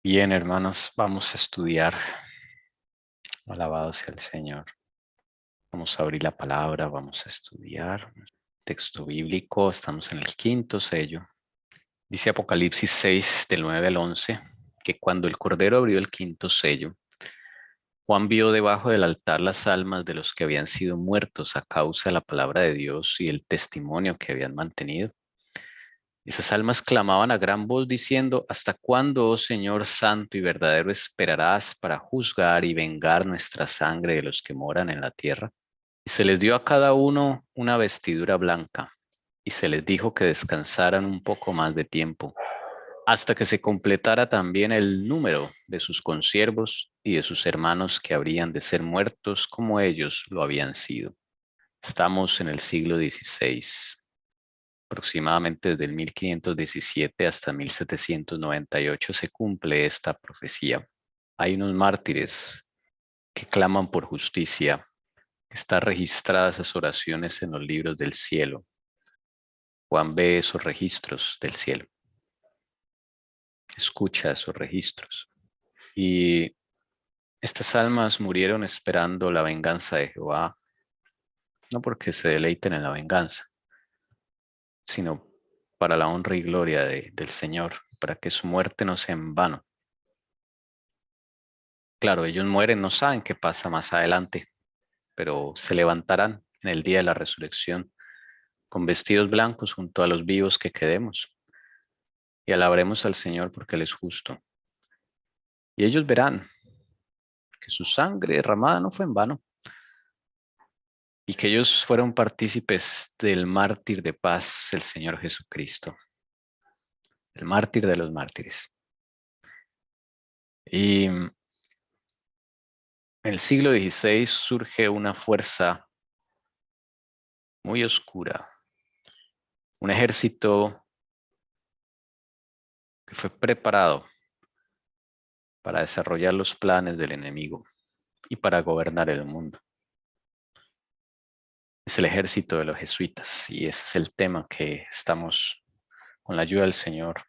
Bien, hermanos, vamos a estudiar. Alabado sea el Señor. Vamos a abrir la palabra, vamos a estudiar. Texto bíblico, estamos en el quinto sello. Dice Apocalipsis 6, del 9 al 11, que cuando el Cordero abrió el quinto sello, Juan vio debajo del altar las almas de los que habían sido muertos a causa de la palabra de Dios y el testimonio que habían mantenido. Esas almas clamaban a gran voz diciendo, ¿hasta cuándo, oh Señor santo y verdadero, esperarás para juzgar y vengar nuestra sangre de los que moran en la tierra? Y se les dio a cada uno una vestidura blanca, y se les dijo que descansaran un poco más de tiempo, hasta que se completara también el número de sus consiervos y de sus hermanos que habrían de ser muertos como ellos lo habían sido. Estamos en el siglo XVI. Aproximadamente desde el 1517 hasta 1798 se cumple esta profecía. Hay unos mártires que claman por justicia. Están registradas esas oraciones en los libros del cielo. Juan ve esos registros del cielo. Escucha esos registros. Y estas almas murieron esperando la venganza de Jehová, no porque se deleiten en la venganza, sino para la honra y gloria del Señor, para que su muerte no sea en vano. Claro, ellos mueren, no saben qué pasa más adelante, pero se levantarán en el día de la resurrección con vestidos blancos junto a los vivos que quedemos y alabaremos al Señor porque Él es justo. Y ellos verán que su sangre derramada no fue en vano y que ellos fueron partícipes del mártir de paz, el Señor Jesucristo, el mártir de los mártires. Y en el siglo XVI surge una fuerza muy oscura, un ejército que fue preparado para desarrollar los planes del enemigo y para gobernar el mundo. Es el ejército de los jesuitas y ese es el tema que estamos, con la ayuda del Señor,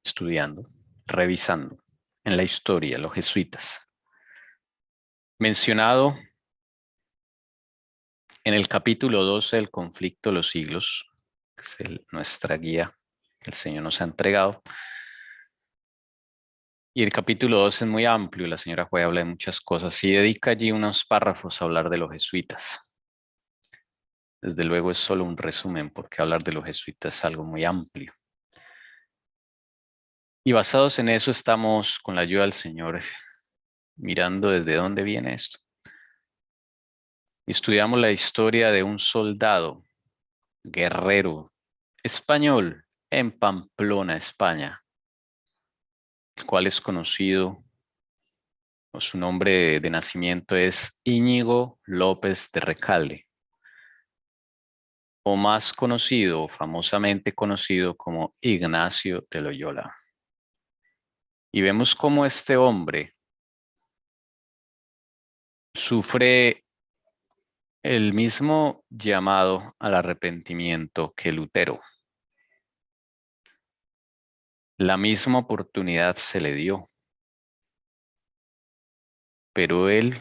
estudiando, revisando en la historia, los jesuitas. Mencionado en el capítulo 12 del conflicto de los siglos, que es nuestra guía que el Señor nos ha entregado. Y el capítulo 12 es muy amplio, la señora Juez habla de muchas cosas y dedica allí unos párrafos a hablar de los jesuitas. Desde luego es solo un resumen porque hablar de los jesuitas es algo muy amplio. Y basados en eso estamos con la ayuda del Señor mirando desde dónde viene esto. Estudiamos la historia de un soldado, guerrero, español en Pamplona, España, el cual es conocido, o su nombre de nacimiento es Íñigo López de Recalde, o más conocido, famosamente conocido como Ignacio de Loyola. Y vemos cómo este hombre sufre el mismo llamado al arrepentimiento que Lutero. La misma oportunidad se le dio, pero él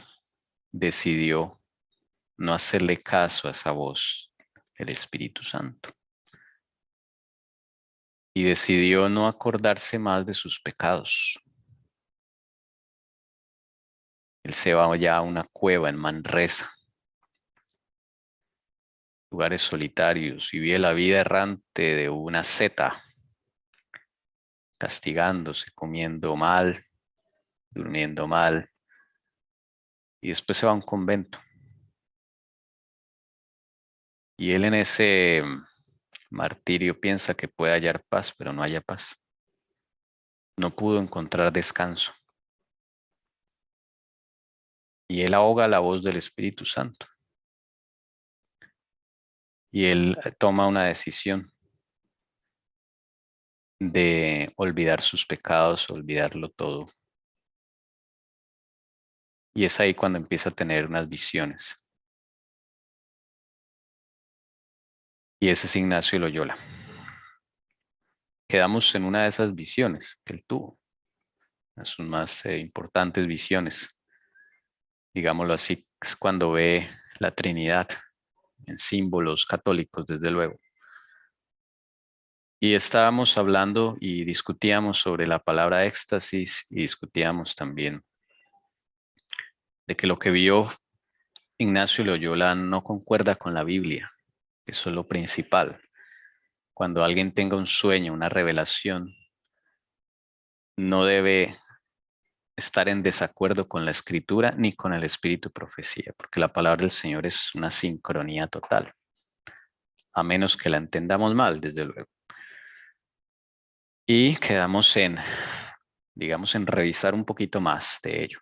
decidió no hacerle caso a esa voz, el Espíritu Santo, y decidió no acordarse más de sus pecados. Él se va ya a una cueva en Manresa, lugares solitarios, y vive la vida errante de una seta, castigándose, comiendo mal, durmiendo mal, y después se va a un convento. Y él en ese martirio piensa que puede hallar paz, pero no halla paz. No pudo encontrar descanso. Y él ahoga la voz del Espíritu Santo. Y él toma una decisión de olvidar sus pecados, olvidarlo todo. Y es ahí cuando empieza a tener unas visiones. Y ese es Ignacio de Loyola. Quedamos en una de esas visiones que él tuvo. sus más importantes visiones. Digámoslo así, es cuando ve la Trinidad en símbolos católicos, desde luego. Y estábamos hablando y discutíamos sobre la palabra éxtasis y discutíamos también de que lo que vio Ignacio Loyola no concuerda con la Biblia. Eso es lo principal. Cuando alguien tenga un sueño, una revelación, no debe estar en desacuerdo con la escritura ni con el espíritu de profecía, porque la palabra del Señor es una sincronía total, a menos que la entendamos mal, desde luego. Y quedamos en, digamos, en revisar un poquito más de ello.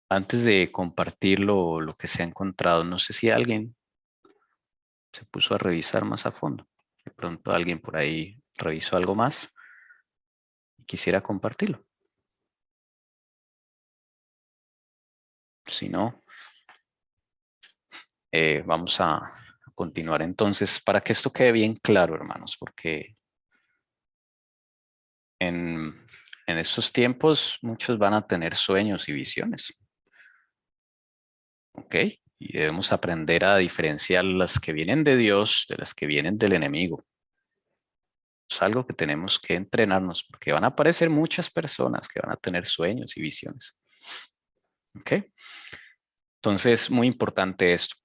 Antes de compartir lo que se ha encontrado, no sé si alguien se puso a revisar más a fondo. De pronto alguien por ahí revisó algo más y quisiera compartirlo. Si no, vamos a continuar entonces para que esto quede bien claro, hermanos, porque en estos tiempos muchos van a tener sueños y visiones. ¿Ok? Y debemos aprender a diferenciar las que vienen de Dios de las que vienen del enemigo. Es algo que tenemos que entrenarnos porque van a aparecer muchas personas que van a tener sueños y visiones. ¿Ok? Entonces, muy importante esto.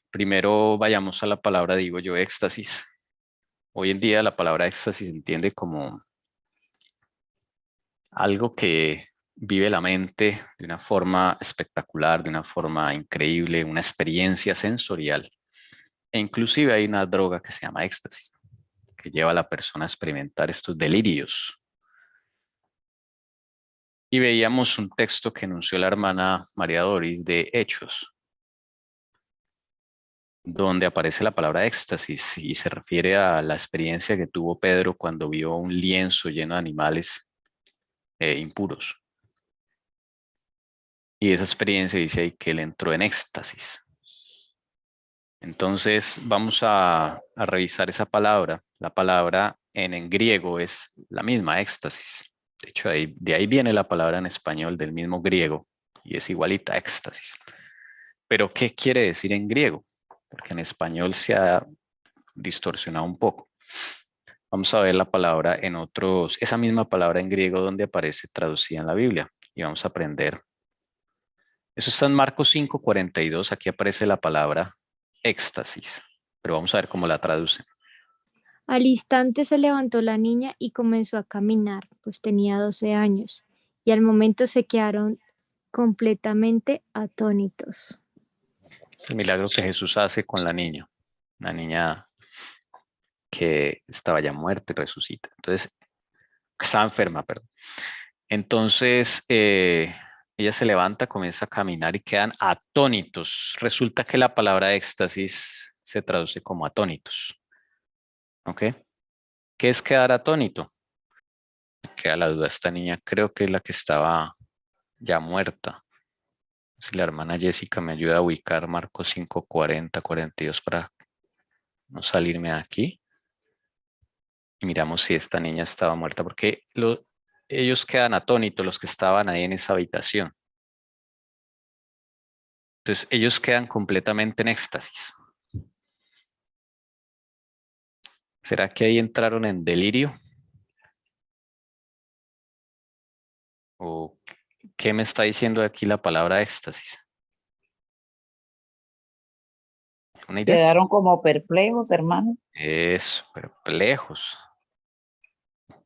Primero vayamos a la palabra, digo yo, éxtasis. Hoy en día la palabra éxtasis se entiende como algo que vive la mente de una forma espectacular, de una forma increíble, una experiencia sensorial. E inclusive hay una droga que se llama éxtasis, que lleva a la persona a experimentar estos delirios. Y veíamos un texto que anunció la hermana María Doris de Hechos, donde aparece la palabra éxtasis y se refiere a la experiencia que tuvo Pedro cuando vio un lienzo lleno de animales impuros. Y esa experiencia dice ahí que él entró en éxtasis. Entonces vamos a revisar esa palabra. La palabra en griego es la misma, éxtasis. De hecho, de ahí viene la palabra en español del mismo griego y es igualita, éxtasis. Pero, ¿qué quiere decir en griego? Porque en español se ha distorsionado un poco. Vamos a ver la palabra en otros, esa misma palabra en griego donde aparece traducida en la Biblia y vamos a aprender. Eso está en Marcos 5:42. Aquí aparece la palabra éxtasis, pero vamos a ver cómo la traducen. Al instante se levantó la niña y comenzó a caminar, pues tenía 12 años, y al momento se quedaron completamente atónitos. Es el milagro que Jesús hace con la niña, una niña que estaba ya muerta y resucita. Entonces, estaba enferma, perdón. Entonces, ella se levanta, comienza a caminar y quedan atónitos. Resulta que la palabra éxtasis se traduce como atónitos. ¿Ok? ¿Qué es quedar atónito? Queda la duda. Esta niña creo que es la que estaba ya muerta. Si la hermana Jessica me ayuda a ubicar Marcos 5:40, 42 para no salirme de aquí. Y miramos si esta niña estaba muerta, porque ellos quedan atónitos, los que estaban ahí en esa habitación. Entonces, ellos quedan completamente en éxtasis. ¿Será que ahí entraron en delirio? ¿O qué me está diciendo aquí la palabra éxtasis? ¿Una idea? Quedaron como perplejos, hermano. Eso, perplejos.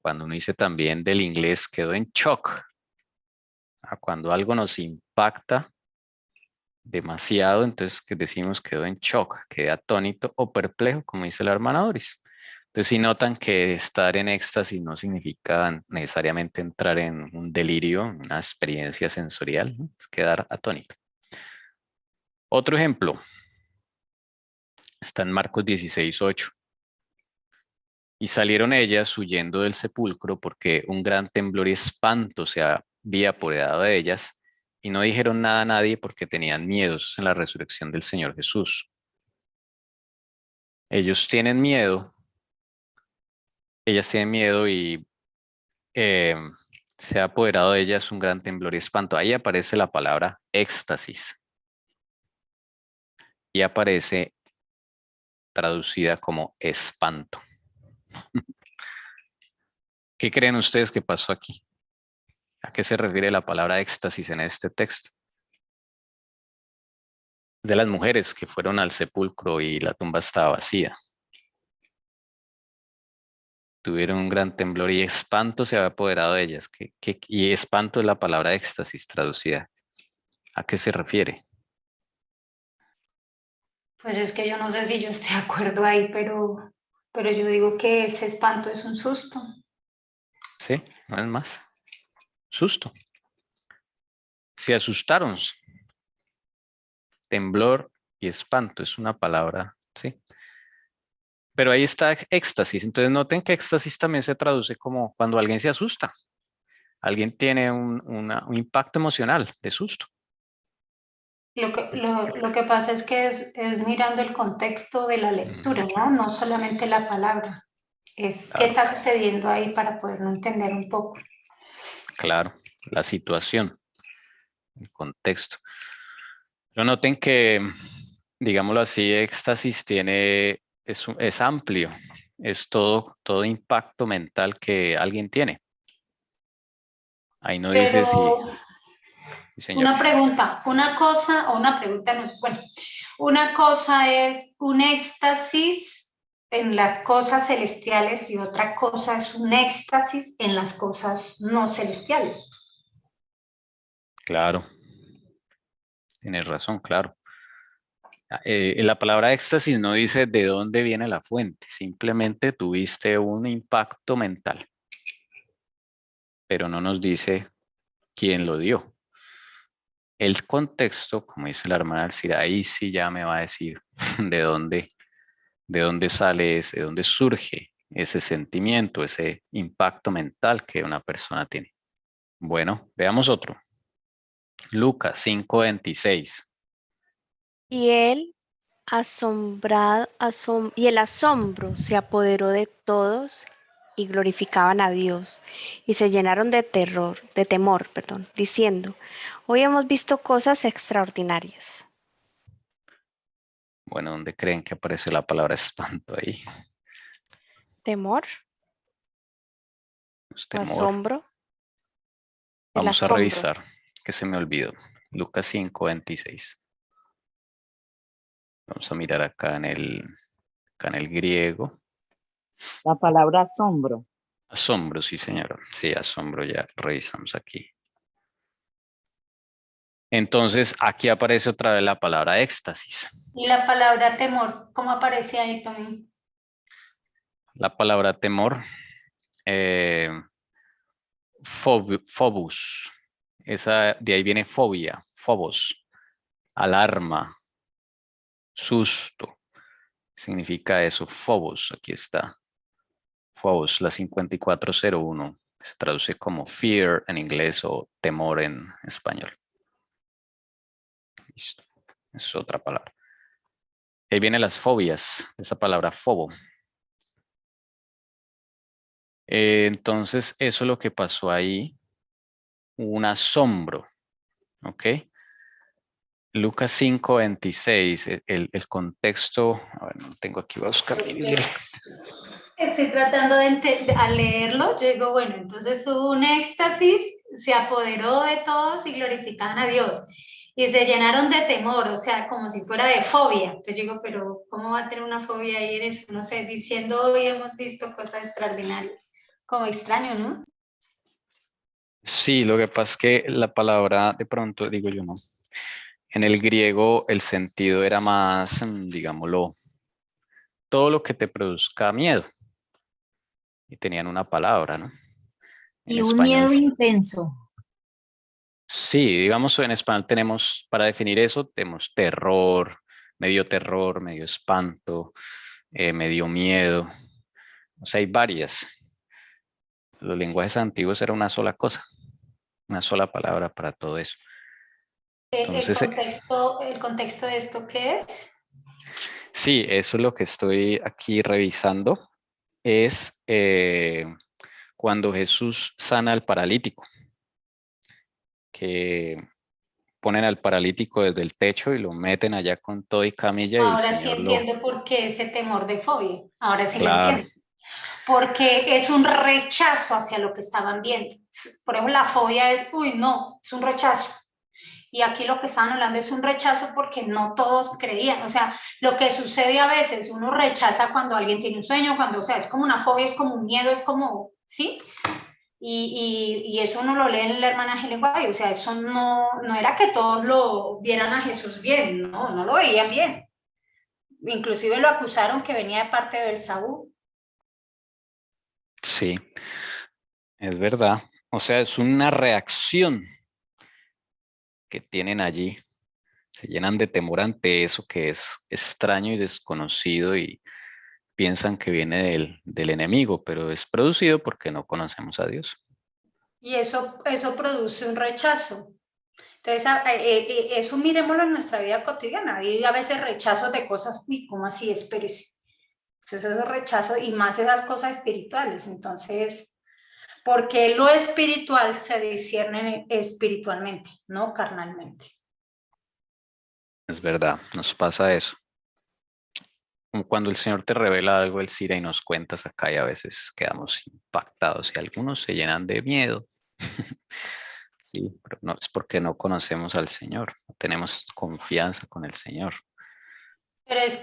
Cuando uno dice también del inglés, quedó en shock. Cuando algo nos impacta demasiado, entonces que decimos quedó en shock, quedé atónito o perplejo, como dice la hermana Doris. Entonces, si notan que estar en éxtasis no significa necesariamente entrar en un delirio, una experiencia sensorial, ¿no? Es quedar atónito. Otro ejemplo está en Marcos 16:8. Y salieron ellas huyendo del sepulcro porque un gran temblor y espanto se había apoderado de ellas y no dijeron nada a nadie porque tenían miedos en la resurrección del Señor Jesús. Ellos tienen miedo, ellas tienen miedo y se ha apoderado de ellas un gran temblor y espanto. Ahí aparece la palabra éxtasis. Y aparece traducida como espanto. ¿Qué creen ustedes que pasó aquí? ¿A qué se refiere la palabra éxtasis en este texto? De las mujeres que fueron al sepulcro y la tumba estaba vacía. Tuvieron un gran temblor y espanto se había apoderado de ellas. Y espanto es la palabra éxtasis traducida. ¿A qué se refiere? Pues es que yo no sé si yo estoy de acuerdo ahí, pero yo digo que ese espanto es un susto. Sí, no es más. Susto. Se asustaron. Temblor y espanto es una palabra, ¿sí? Pero ahí está éxtasis. Entonces noten que éxtasis también se traduce como cuando alguien se asusta. Alguien tiene un impacto emocional de susto. Lo que pasa es que es mirando el contexto de la lectura, ¿no? No solamente la palabra. Es qué Claro, está sucediendo ahí para poderlo entender un poco. claro, la situación, el contexto. Pero noten que, digámoslo así, éxtasis es amplio, es todo impacto mental que alguien tiene. Ahí no dice si, Pero sí, señor. una pregunta, una pregunta, no, bueno, una cosa es un éxtasis en las cosas celestiales y otra cosa es un éxtasis en las cosas no celestiales. Claro, tienes razón, claro. La palabra éxtasis no dice de dónde viene la fuente, simplemente tuviste un impacto mental, pero no nos dice quién lo dio. El contexto, como dice la hermana Alcira, ahí sí ya me va a decir de dónde sale de dónde surge ese sentimiento, ese impacto mental que una persona tiene. Bueno, veamos otro. Lucas 5:26. Y él y el asombro se apoderó de todos y glorificaban a Dios y se llenaron de temor, diciendo: hoy hemos visto cosas extraordinarias. Bueno, ¿dónde creen que aparece la palabra espanto ahí? ¿Temor Es o temor. asombro? El Vamos a asombro. revisar, que se me olvidó. Lucas 5:26. Vamos a mirar acá en el griego. La palabra asombro. Asombro, sí, señora. Sí, asombro, ya revisamos aquí. Entonces, aquí aparece otra vez la palabra éxtasis. Y la palabra temor, ¿cómo aparece ahí también? La palabra temor, phobos. De ahí viene fobia, phobos, alarma, susto. Significa eso, phobos, aquí está. Phobos, la 5401. Se traduce como fear en inglés o temor en español. Listo. Es otra palabra. Ahí vienen las fobias, esa palabra fobo. Entonces, eso es lo que pasó ahí. Un asombro. ¿Ok? Lucas 5:26, el contexto, a ver, no tengo aquí, voy a buscar mi Biblia. Estoy tratando de leerlo, yo digo, bueno, entonces hubo un éxtasis, se apoderó de todos y glorificaban a Dios. Y se llenaron de temor, o sea, como si fuera de fobia. Entonces yo digo, pero ¿cómo va a tener una fobia ahí en eso? No sé, diciendo hoy hemos visto cosas extraordinarias. Como extraño, ¿no? Sí, lo que pasa es que la palabra, de pronto, digo yo no. En el griego el sentido era más, digámoslo, todo lo que te produzca miedo. Y tenían una palabra, ¿no? En Y un español. miedo intenso. Sí, digamos, en español tenemos, para definir eso, tenemos terror, medio espanto, medio miedo. O sea, hay varias. Los lenguajes antiguos era una sola cosa, una sola palabra para todo eso. Entonces, El contexto de esto, ¿qué es? sí, eso es lo que estoy aquí revisando. Es cuando Jesús sana al paralítico, que ponen al paralítico desde el techo y lo meten allá con todo y camilla y el Ahora sí Señor lo... entiendo por qué ese temor de fobia. Ahora sí lo Claro, entiendo. Porque es un rechazo hacia lo que estaban viendo. Por ejemplo, la fobia es, uy, no, es un rechazo. Y aquí lo que estaban hablando es un rechazo porque no todos creían. O sea, lo que sucede a veces, uno rechaza cuando alguien tiene un sueño, cuando, o sea, es como una fobia, es como un miedo, es como, ¿sí? Y eso uno lo lee en el hermanaje lenguaje, o sea, eso no era que todos lo vieran a Jesús bien, no lo veían bien. Inclusive lo acusaron que venía de parte de Belzabú. sí, es verdad. O sea, es una reacción que tienen allí. Se llenan de temor ante eso que es extraño y desconocido y piensan que viene del enemigo, pero es producido porque no conocemos a Dios. Y eso produce un rechazo. Entonces, eso miremoslo en nuestra vida cotidiana. Hay a veces rechazos de cosas, uy, ¿cómo así? Espérese. Entonces, esos rechazos y más esas cosas espirituales. Entonces, porque lo espiritual se discierne espiritualmente, no carnalmente. Es verdad, nos pasa eso. Como cuando el Señor te revela algo, Él Cira, y nos cuentas acá y a veces quedamos impactados y algunos se llenan de miedo. Sí, pero no es porque no conocemos al Señor, no tenemos confianza con el Señor. Pero es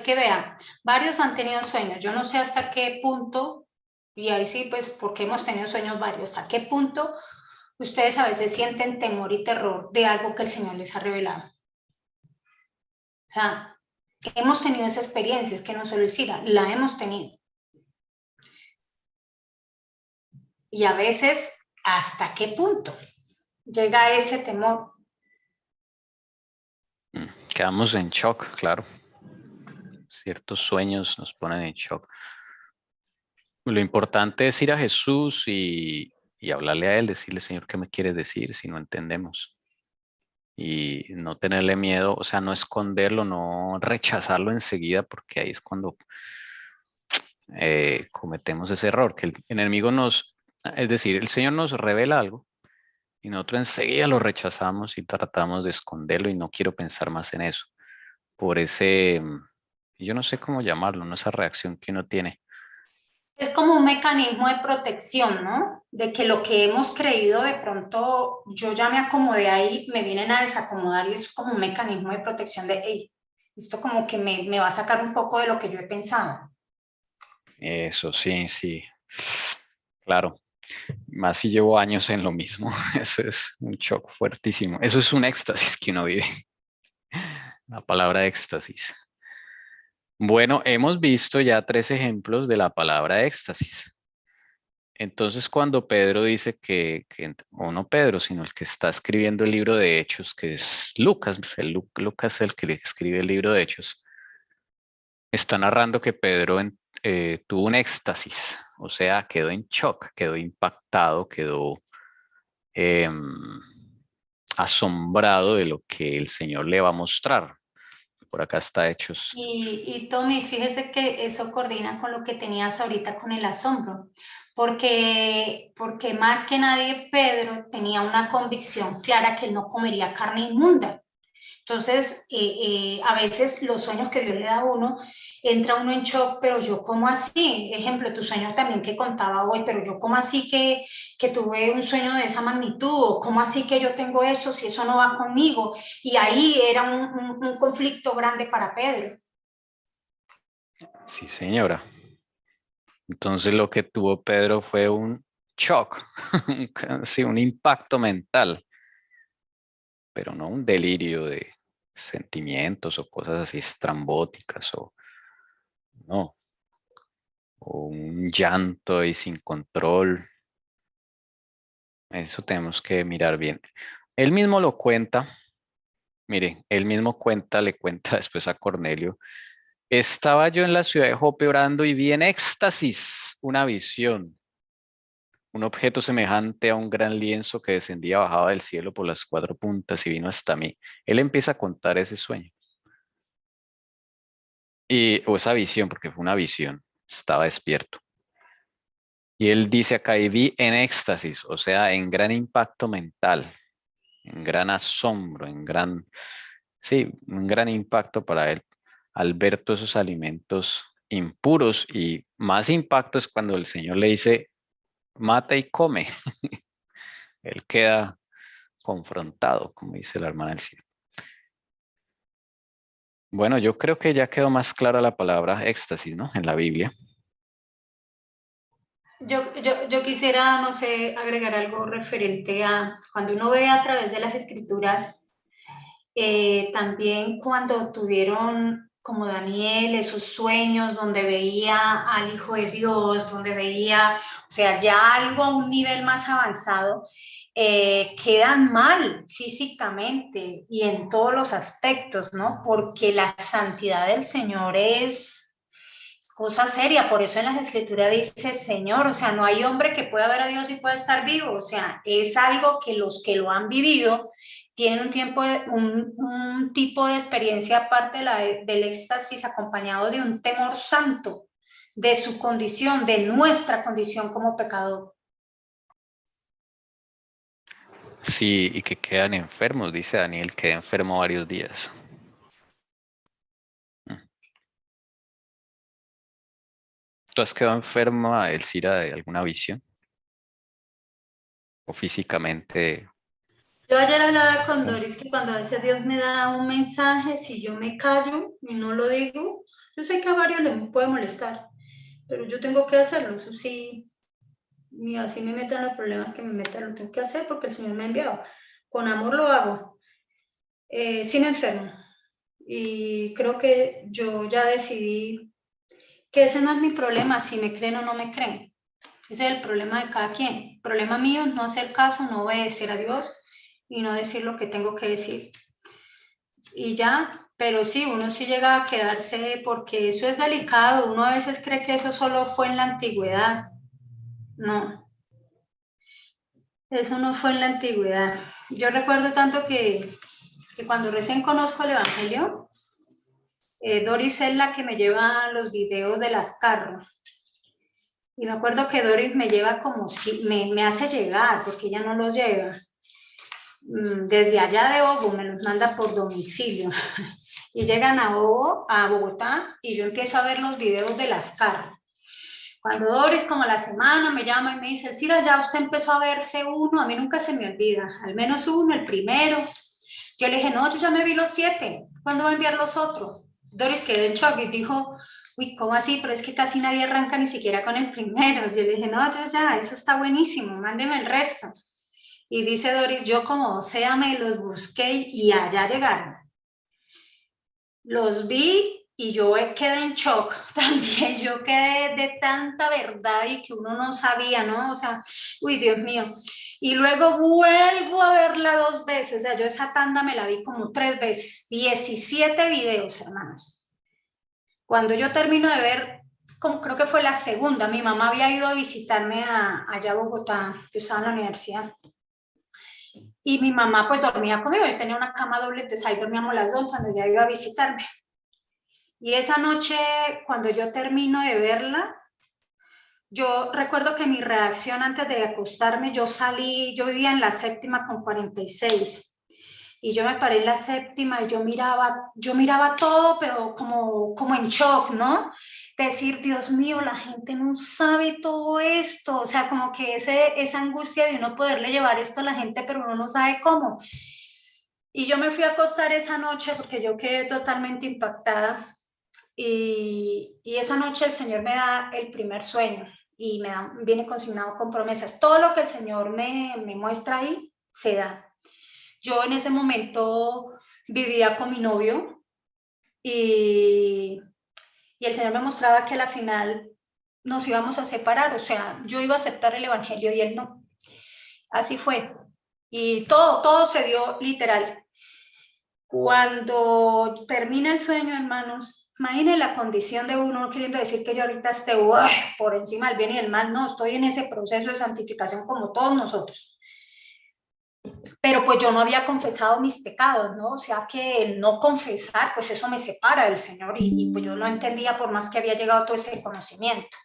que vean, varios han tenido sueños. Yo no sé hasta qué punto, y ahí sí, pues, porque hemos tenido sueños varios, hasta qué punto ustedes a veces sienten temor y terror de algo que el Señor les ha revelado. O sea, que hemos tenido esa experiencia, es que no solo es ira, la hemos tenido. Y a veces, ¿hasta qué punto llega ese temor? Quedamos en shock, claro. Ciertos sueños nos ponen en shock. Lo importante es ir a Jesús y hablarle a Él, decirle, Señor, ¿qué me quieres decir si no entendemos? Y no tenerle miedo, o sea, no esconderlo, no rechazarlo enseguida, porque ahí es cuando cometemos ese error, que el enemigo es decir, el Señor nos revela algo y nosotros enseguida lo rechazamos y tratamos de esconderlo y no quiero pensar más en eso. Por ese, yo no sé cómo llamarlo, ¿no? Esa reacción que uno tiene. Es como un mecanismo de protección, ¿no? De que lo que hemos creído de pronto, yo ya me acomodé ahí, me vienen a desacomodar y es como un mecanismo de protección de, hey, esto como que me va a sacar un poco de lo que yo he pensado. Eso, sí, sí. Claro. Más si llevo años en lo mismo. Eso es un shock fuertísimo. Eso es un éxtasis que uno vive. La palabra éxtasis. Bueno, hemos visto ya 3 ejemplos de la palabra éxtasis. Entonces, cuando Pedro dice o no Pedro, sino el que está escribiendo el libro de Hechos, que es Lucas, Lucas es el que escribe el libro de Hechos, está narrando que Pedro tuvo un éxtasis, o sea, quedó en shock, quedó impactado, quedó asombrado de lo que el Señor le va a mostrar. Por acá está Hechos. Y Tommy, fíjese que eso coordina con lo que tenías ahorita con el asombro, porque más que nadie Pedro tenía una convicción clara que él no comería carne inmunda. Entonces, a veces los sueños que Dios le da a uno, entra uno en shock, pero yo ¿cómo así? Ejemplo, tu sueño también que contaba hoy, pero yo ¿cómo así que tuve un sueño de esa magnitud? ¿O cómo así que yo tengo esto si eso no va conmigo? Y ahí era un conflicto grande para Pedro. Sí, señora. Entonces lo que tuvo Pedro fue un shock, sí, un impacto mental, pero no un delirio de sentimientos o cosas así estrambóticas o no, o un llanto y sin control. Eso tenemos que mirar bien. Él mismo lo cuenta, mire, él mismo cuenta, le cuenta después a Cornelio. Estaba yo en la ciudad de Jope orando y vi en éxtasis una visión. Un objeto semejante a un gran lienzo que descendía, bajaba del cielo por las 4 puntas y vino hasta mí. Él empieza a contar ese sueño. O esa visión, porque fue una visión. Estaba despierto. Y él dice acá, y vi en éxtasis, o sea, en gran impacto mental, en gran asombro, sí, un gran impacto para él al ver todos esos alimentos impuros, y más impacto es cuando el Señor le dice, mata y come. Él queda confrontado, como dice la hermana del cielo. Bueno, yo creo que ya quedó más clara la palabra éxtasis, ¿no? En la Biblia. Yo quisiera, no sé, agregar algo referente a cuando uno ve a través de las escrituras, también cuando tuvieron como Daniel esos sueños donde veía al Hijo de Dios, donde veía, o sea, ya algo a un nivel más avanzado, quedan mal físicamente y en todos los aspectos, ¿no? Porque la santidad del Señor es cosa seria, por eso en las escrituras dice Señor, o sea, no hay hombre que pueda ver a Dios y pueda estar vivo, o sea, es algo que los que lo han vivido tienen un tipo de experiencia aparte del éxtasis acompañado de un temor santo de su condición, de nuestra condición como pecador. Sí, y que quedan enfermos, dice Daniel, queda enfermo varios días. ¿Tú has quedado enferma, Elcira, de alguna visión? ¿O físicamente? Yo ayer hablaba con Doris que cuando a veces Dios me da un mensaje, si yo me callo y no lo digo, yo sé que a varios les puede molestar, pero yo tengo que hacerlo, eso sí, y así me metan los problemas que me metan, lo tengo que hacer porque el Señor me ha enviado. Con amor lo hago. Sí me enfermo y creo que yo ya decidí que ese no es mi problema, si me creen o no me creen. Ese es el problema de cada quien. El problema mío es no hacer caso, no obedecer a Dios y no decir lo que tengo que decir. Y ya, pero sí, uno sí llega a quedarse porque eso es delicado. Uno a veces cree que eso solo fue en la antigüedad. No, eso no fue en la antigüedad. Yo recuerdo tanto que cuando recién conozco el Evangelio, Doris es la que me lleva los videos de las carros. Y me acuerdo que Doris me lleva como si, me hace llegar, porque ella no los lleva. Desde allá de Ogo me los manda por domicilio. Y llegan a Ogo, a Bogotá, y yo empiezo a ver los videos de las carros. Cuando Doris, como a la semana, me llama y me dice, Cira, ya usted empezó a verse uno, a mí nunca se me olvida, al menos uno, el primero. Yo le dije, no, yo ya me vi los 7, ¿cuándo va a enviar los otros? Doris quedó en shock y dijo, uy, ¿cómo así? Pero es que casi nadie arranca ni siquiera con el primero. Yo le dije, no, yo ya, eso está buenísimo, mándeme el resto. Y dice Doris, yo como sea me los busqué y allá llegaron. Los vi y yo quedé en shock también, yo quedé de tanta verdad y que uno no sabía, ¿no? O sea, uy, Dios mío. Y luego vuelvo a verla 2 veces, o sea, yo esa tanda me la vi como 3 veces, 17 videos, hermanos. Cuando yo termino de ver, como creo que fue la segunda, mi mamá había ido a visitarme allá a Bogotá, yo estaba en la universidad. Y mi mamá pues dormía conmigo, yo tenía una cama doble, entonces ahí dormíamos las dos cuando ella iba a visitarme. Y esa noche, cuando yo termino de verla, yo recuerdo que mi reacción antes de acostarme, yo vivía en la 7ª con 46, y yo me paré en la 7ª y yo miraba todo, pero como en shock, ¿no? Decir, Dios mío, la gente no sabe todo esto, o sea, como que esa angustia de uno poderle llevar esto a la gente, pero uno no sabe cómo. Y yo me fui a acostar esa noche porque yo quedé totalmente impactada. Y esa noche el Señor me da el primer sueño y viene consignado con promesas. Todo lo que el Señor me muestra ahí se da. Yo en ese momento vivía con mi novio y el Señor me mostraba que a la final nos íbamos a separar, o sea, yo iba a aceptar el Evangelio y él no. Así fue. Y todo se dio literal. Cuando termina el sueño, hermanos, imaginen la condición de uno, no queriendo decir que yo ahorita esté por encima del bien y del mal, no, estoy en ese proceso de santificación como todos nosotros. Pero pues yo no había confesado mis pecados, ¿no? O sea que el no confesar, pues eso me separa del Señor y pues yo no entendía por más que había llegado todo ese conocimiento.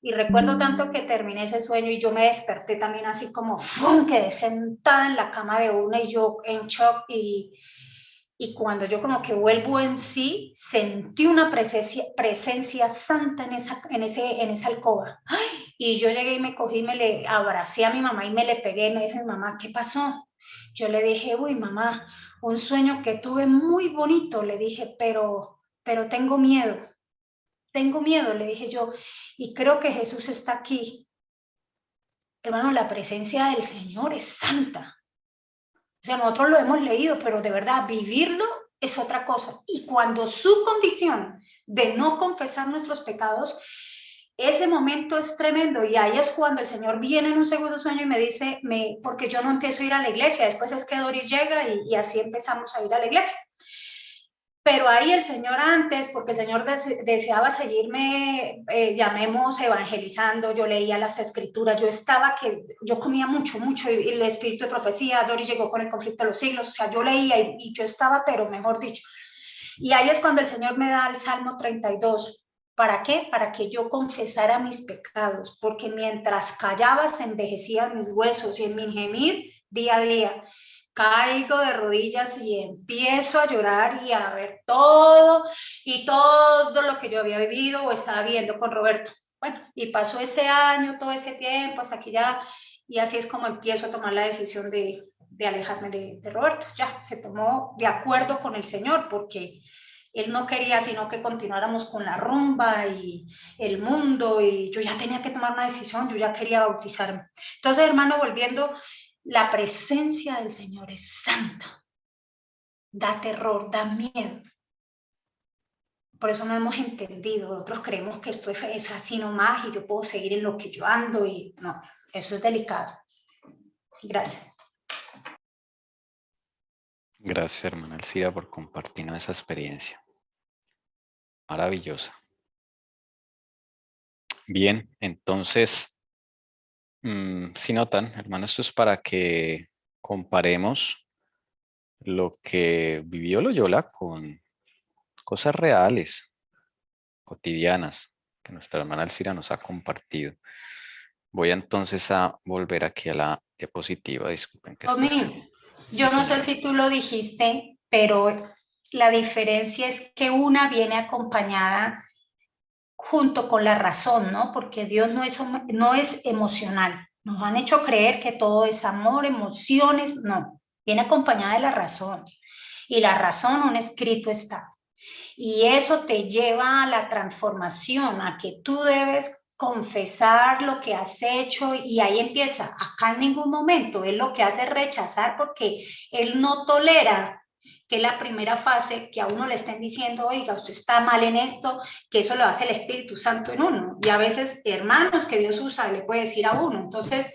Y recuerdo tanto que terminé ese sueño y yo me desperté también así como, ¡fum!, quedé sentada en la cama de una y yo en shock y cuando yo como que vuelvo en sí, sentí una presencia santa en esa alcoba. ¡Ay! Y yo llegué y me cogí, me le abracé a mi mamá y me le pegué, me dijo mi mamá, ¿qué pasó? Yo le dije, uy, mamá, un sueño que tuve muy bonito, le dije, pero tengo miedo, le dije yo, y creo que Jesús está aquí. Hermano, la presencia del Señor es santa. O sea, nosotros lo hemos leído, pero de verdad, vivirlo es otra cosa. Y cuando su condición de no confesar nuestros pecados, ese momento es tremendo. Y ahí es cuando el Señor viene en un segundo sueño y me dice, porque yo no empiezo a ir a la iglesia. Después es que Doris llega y así empezamos a ir a la iglesia. Pero ahí el Señor antes, porque el Señor deseaba seguirme, llamemos, evangelizando, yo leía las escrituras, yo comía mucho, y el espíritu de profecía, Doris llegó con el conflicto de los siglos, o sea, yo leía y yo estaba, pero mejor dicho. Y ahí es cuando el Señor me da el Salmo 32. ¿Para qué? Para que yo confesara mis pecados, porque mientras callaba se envejecían mis huesos y en mi gemir día a día. Caigo de rodillas y empiezo a llorar y a ver todo lo que yo había vivido o estaba viendo con Roberto. Bueno, y pasó ese año, todo ese tiempo, hasta que ya, y así es como empiezo a tomar la decisión de alejarme de Roberto. Ya, se tomó de acuerdo con el Señor, porque él no quería sino que continuáramos con la rumba y el mundo, y yo ya tenía que tomar una decisión, yo ya quería bautizarme. Entonces, hermano, volviendo, la presencia del Señor es santa, da terror, da miedo. Por eso no hemos entendido, nosotros creemos que esto es así nomás y yo puedo seguir en lo que yo ando y no, eso es delicado. Gracias. Gracias, hermana Alcira, por compartirnos esa experiencia. Maravillosa. Bien, entonces, si notan, hermanos, esto es para que comparemos lo que vivió Loyola con cosas reales, cotidianas, que nuestra hermana Alcira nos ha compartido. Voy entonces a volver aquí a la diapositiva. Disculpen que esto yo no sé si tú lo dijiste, pero la diferencia es que una viene acompañada junto con la razón, ¿no? Porque Dios no es emocional. Nos han hecho creer que todo es amor, emociones, no. Viene acompañada de la razón. Y la razón, un escrito está. Y eso te lleva a la transformación, a que tú debes confesar lo que has hecho y ahí empieza. Acá en ningún momento él lo que hace es rechazar, porque él no tolera que es la primera fase, que a uno le estén diciendo, oiga, usted está mal en esto, que eso lo hace el Espíritu Santo en uno. Y a veces hermanos que Dios usa le puede decir a uno. Entonces,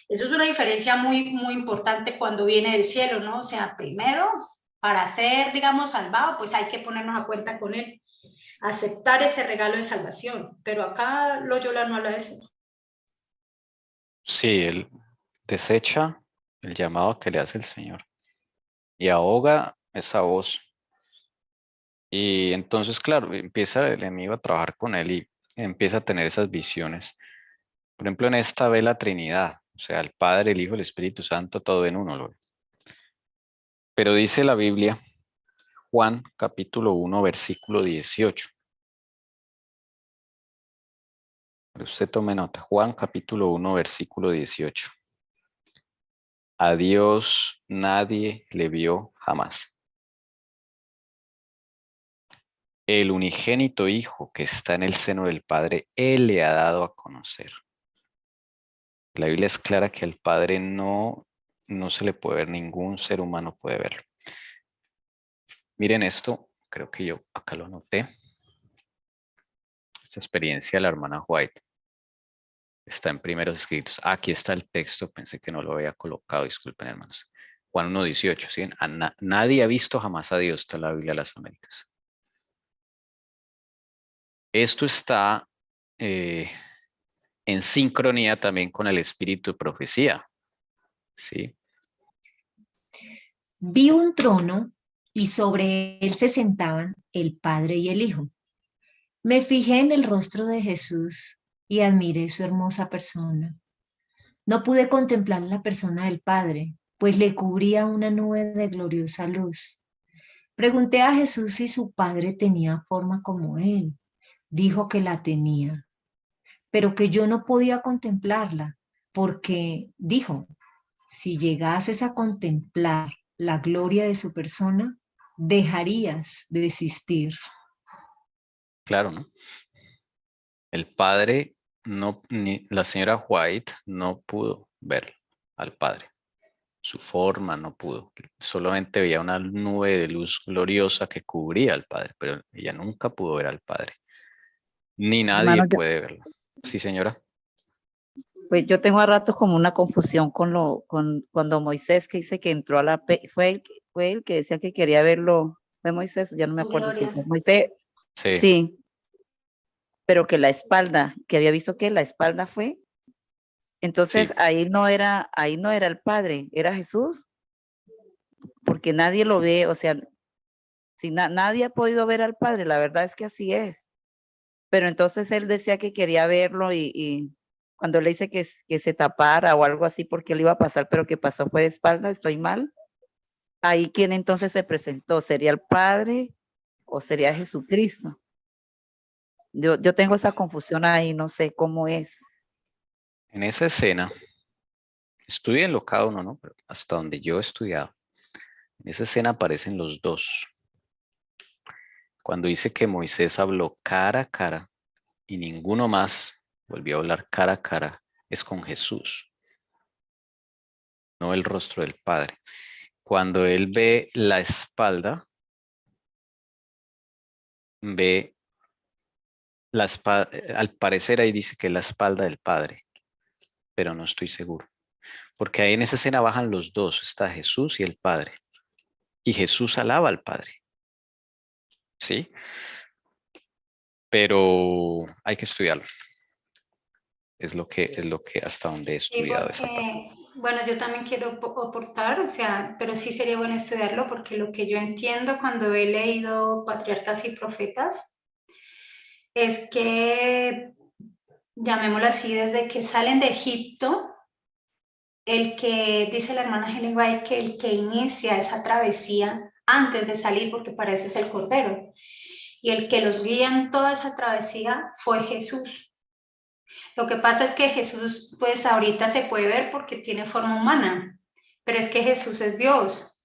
eso es una diferencia muy, muy importante cuando viene del cielo, ¿no? O sea, primero, para ser, digamos, salvado, pues hay que ponernos a cuenta con él, aceptar ese regalo de salvación. Pero acá Loyola no habla de eso. Sí, él desecha el llamado que le hace el Señor y ahoga esa voz. Y entonces, claro, empieza el enemigo a trabajar con él y empieza a tener esas visiones. Por ejemplo, en esta ve la Trinidad, o sea, el Padre, el Hijo, el Espíritu Santo, todo en uno. Pero dice la Biblia, Juan capítulo 1, versículo 18. Pero usted tome nota, Juan capítulo 1, versículo 18. A Dios nadie le vio jamás. El unigénito Hijo que está en el seno del Padre, Él le ha dado a conocer. La Biblia es clara que al Padre no se le puede ver, ningún ser humano puede verlo. Miren esto, creo que yo acá lo anoté. Esta experiencia de la hermana White está en Primeros Escritos. Aquí está el texto, pensé que no lo había colocado, disculpen hermanos. Juan 1:18, ¿sí? Nadie ha visto jamás a Dios, está la Biblia de las Américas. Esto está en sincronía también con el espíritu de profecía, ¿sí? Vi un trono y sobre él se sentaban el Padre y el Hijo. Me fijé en el rostro de Jesús y admiré su hermosa persona. No pude contemplar la persona del Padre, pues le cubría una nube de gloriosa luz. Pregunté a Jesús si su Padre tenía forma como él. Dijo que la tenía, pero que yo no podía contemplarla, porque dijo, si llegases a contemplar la gloria de su persona, dejarías de existir. Claro, ¿no? El padre, la señora White no pudo ver al padre. Su forma no pudo. Solamente veía una nube de luz gloriosa que cubría al padre, pero ella nunca pudo ver al padre. Ni nadie Hermano, puede verlo. Sí, señora. pues yo tengo a ratos como una confusión con cuando Moisés que dice que entró a fue el que decía que quería verlo, fue Moisés, ya no me Su acuerdo si gloria. fue Moisés, Sí. sí, pero que la espalda, que había visto que la espalda fue, entonces Sí. ahí no era el Padre, era Jesús, porque nadie lo ve, o sea, si nadie ha podido ver al Padre, la verdad es que así es. Pero entonces él decía que quería verlo y cuando le dice que se tapara o algo así porque él iba a pasar, pero que pasó fue de espalda, estoy mal. Ahí quién entonces se presentó, ¿sería el Padre o sería Jesucristo? Yo tengo esa confusión ahí, no sé cómo es. En esa escena, estudienlo cada uno, ¿no? Pero hasta donde yo he estudiado, en esa escena aparecen los dos. Cuando dice que Moisés habló cara a cara y ninguno más volvió a hablar cara a cara, es con Jesús, no el rostro del Padre. Cuando él ve la espalda, ve la espalda, al parecer ahí dice que es la espalda del Padre, pero no estoy seguro. Porque ahí en esa escena bajan los dos, está Jesús y el Padre. Y Jesús alaba al Padre, ¿sí? Pero hay que estudiarlo. Es lo que hasta donde he Sí, estudiado esa parte. porque, bueno, yo también quiero aportar, o sea, pero sí sería bueno estudiarlo porque lo que yo entiendo cuando he leído Patriarcas y Profetas es que, llamémoslo así, desde que salen de Egipto, el que, dice la hermana Helen White, que el que inicia esa travesía antes de salir, porque para eso es el Cordero, y el que los guía en toda esa travesía fue Jesús. Lo que pasa es que Jesús, pues ahorita se puede ver porque tiene forma humana, pero es que Jesús es Dios.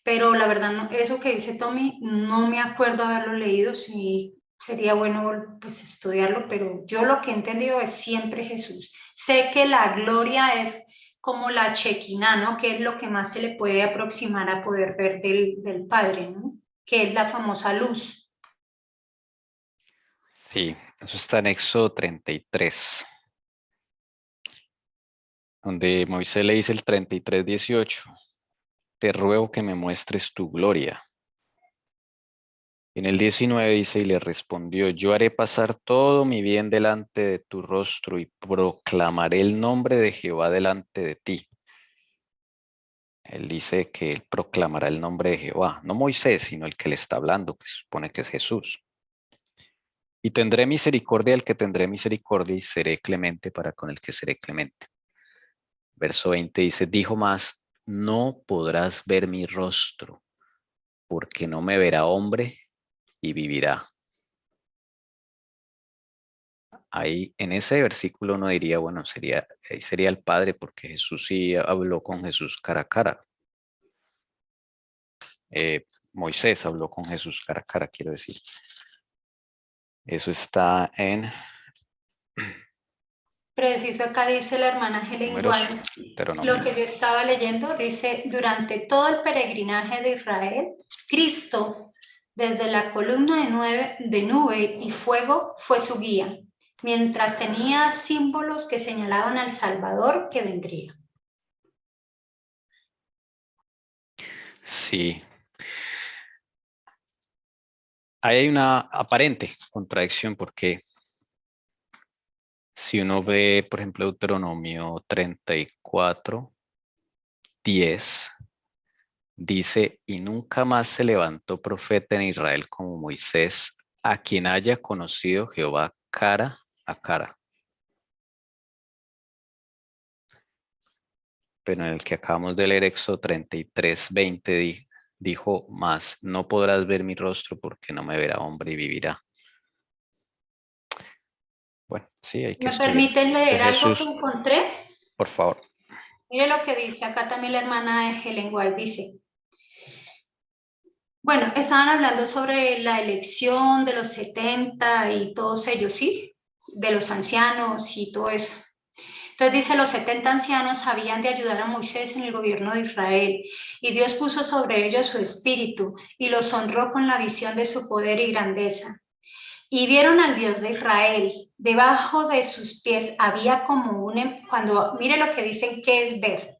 Pero la verdad, no, eso que dice Tommy, no me acuerdo haberlo leído, sí sería bueno pues estudiarlo, pero yo lo que he entendido es siempre Jesús. Sé que la gloria es como la chequina, ¿no? Que es lo que más se le puede aproximar a poder ver del Padre, ¿no? Que es la famosa luz. Sí, eso está en Éxodo 33, donde Moisés le dice el 33:18, te ruego que me muestres tu gloria. En el 19 dice, y le respondió, yo haré pasar todo mi bien delante de tu rostro y proclamaré el nombre de Jehová delante de ti. Él dice que él proclamará el nombre de Jehová, no Moisés, sino el que le está hablando, que se supone que es Jesús. Y tendré misericordia del que tendré misericordia y seré clemente para con el que seré clemente. Verso 20 dice, dijo más, no podrás ver mi rostro, porque no me verá hombre y vivirá. Ahí en ese versículo uno diría, bueno, sería el Padre, porque Jesús sí habló con Jesús cara a cara. Moisés habló con Jesús cara a cara, quiero decir. Eso está en Preciso acá dice la hermana Helen Números, White, lo Deuteronomio. que yo estaba leyendo, dice, durante todo el peregrinaje de Israel, Cristo, desde la columna de nube y fuego, fue su guía, mientras tenía símbolos que señalaban al Salvador que vendría. Sí. Ahí hay una aparente contradicción porque si uno ve, por ejemplo, Deuteronomio 34:10, dice, y nunca más se levantó profeta en Israel como Moisés, a quien haya conocido Jehová cara a cara. pero en el que acabamos de leer, Éxodo 33:20, dijo más, no podrás ver mi rostro porque no me verá hombre y vivirá. Bueno, sí, hay que ¿Me estudiar. permiten leer Entonces, algo que Jesús, encontré? por favor. Mire lo que dice acá también la hermana de Helen White, dice, bueno, estaban hablando sobre la elección de los 70 y todos ellos, ¿sí? De los ancianos y todo eso. Entonces dice, los 70 ancianos habían de ayudar a Moisés en el gobierno de Israel, y Dios puso sobre ellos su espíritu y los honró con la visión de su poder y grandeza. Y vieron al Dios de Israel. Debajo de sus pies había como cuando, mire lo que dicen que es ver.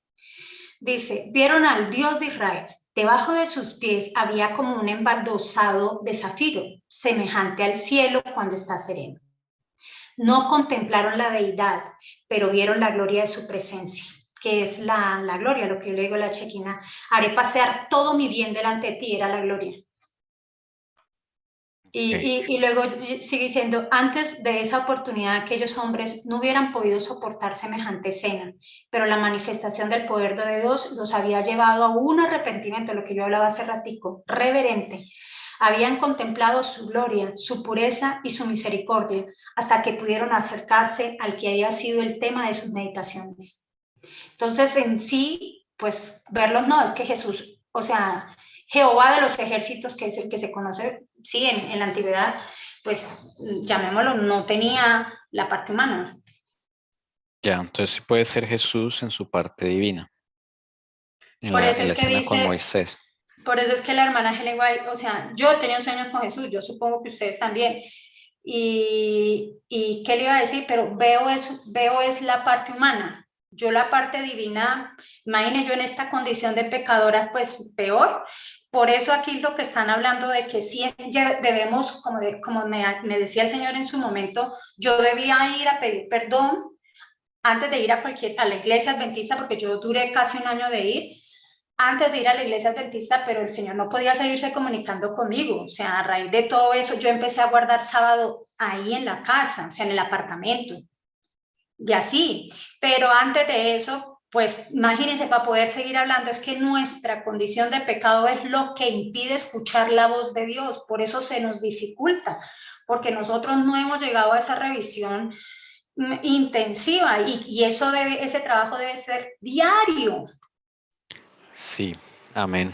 Dice, vieron al Dios de Israel. Debajo de sus pies había como un embaldosado de zafiro, semejante al cielo cuando está sereno. No contemplaron la deidad, pero vieron la gloria de su presencia, que es la gloria, lo que yo le digo a la Chequina. Haré pasear todo mi bien delante de ti, era la gloria. Y luego sigue diciendo, antes de esa oportunidad aquellos hombres no hubieran podido soportar semejante escena, pero la manifestación del poder de Dios los había llevado a un arrepentimiento, lo que yo hablaba hace ratico, reverente. Habían contemplado su gloria, su pureza y su misericordia, hasta que pudieron acercarse al que había sido el tema de sus meditaciones. Entonces, en sí, pues verlos no, es que Jesús, o sea, Jehová de los ejércitos, que es el que se conoce, sí, en la antigüedad, pues llamémoslo, no tenía la parte humana. Ya, entonces sí puede ser Jesús en su parte divina, en Por la, eso en la es que escena con dice, Moisés. por eso es que la hermana Helen White, o sea, yo he tenido sueños con Jesús, yo supongo que ustedes también. Y ¿qué le iba a decir? Pero veo es la parte humana. Yo la parte divina, imagínense yo en esta condición de pecadora, pues peor. Por eso aquí lo que están hablando de que sí debemos, como me decía el Señor en su momento, yo debía ir a pedir perdón antes de ir a la iglesia adventista, porque yo duré casi un año de ir, antes de ir a la iglesia adventista, pero el Señor no podía seguirse comunicando conmigo. O sea, a raíz de todo eso, yo empecé a guardar sábado ahí en la casa, o sea, en el apartamento. Y así. Pero antes de eso, pues imagínense, para poder seguir hablando, es que nuestra condición de pecado es lo que impide escuchar la voz de Dios. Por eso se nos dificulta, porque nosotros no hemos llegado a esa revisión intensiva y ese trabajo debe ser diario. Sí, amén.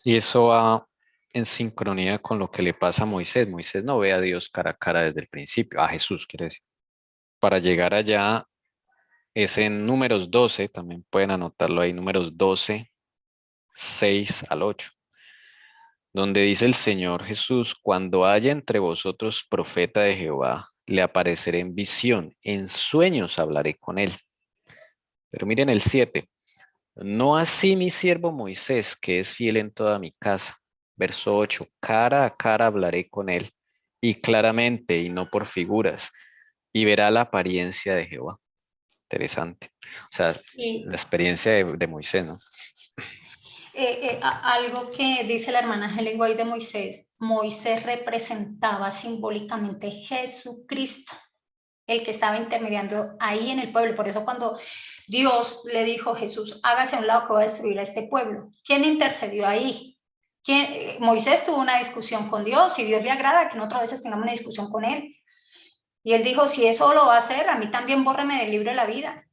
Y eso va en sincronía con lo que le pasa a Moisés. Moisés no ve a Dios cara a cara desde el principio, a Jesús quiere decir. Para llegar allá es en Números 12, también pueden anotarlo ahí, Números 12, 6 al 8, donde dice el Señor Jesús, cuando haya entre vosotros profeta de Jehová, le apareceré en visión, en sueños hablaré con él. Pero miren el 7. No así mi siervo Moisés, que es fiel en toda mi casa. Verso 8. Cara a cara hablaré con él, y claramente, y no por figuras, y verá la apariencia de Jehová. Interesante. O sea, la experiencia de Moisés, ¿no? Algo que dice la hermana Helen White de Moisés, Moisés representaba simbólicamente Jesucristo, el que estaba intermediando ahí en el pueblo. Por eso cuando Dios le dijo, Jesús, hágase a un lado que va a destruir a este pueblo, ¿quién intercedió ahí? Moisés tuvo una discusión con Dios y Dios le agrada que nosotros a veces tengamos una discusión con él. Y él dijo, si eso lo va a hacer, a mí también bórreme del libro de la vida.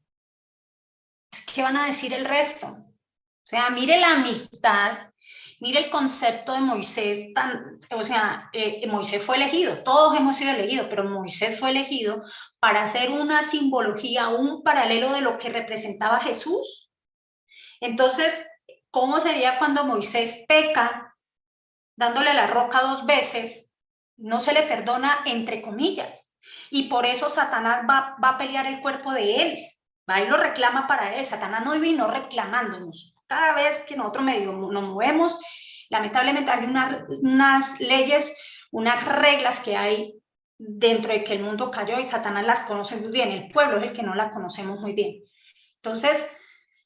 ¿Qué van a decir el resto? O sea, mire la amistad, mire el concepto de Moisés, Moisés fue elegido, todos hemos sido elegidos, pero Moisés fue elegido para hacer una simbología, un paralelo de lo que representaba Jesús. Entonces, ¿cómo sería cuando Moisés peca, dándole la roca 2 veces? No se le perdona, entre comillas, y por eso Satanás va a pelear el cuerpo de él, va y lo reclama para él. Satanás no vino reclamándonos. Cada vez que nosotros nos movemos, lamentablemente hay unas leyes, unas reglas que hay dentro de que el mundo cayó y Satanás las conoce muy bien, el pueblo es el que no la conocemos muy bien. Entonces,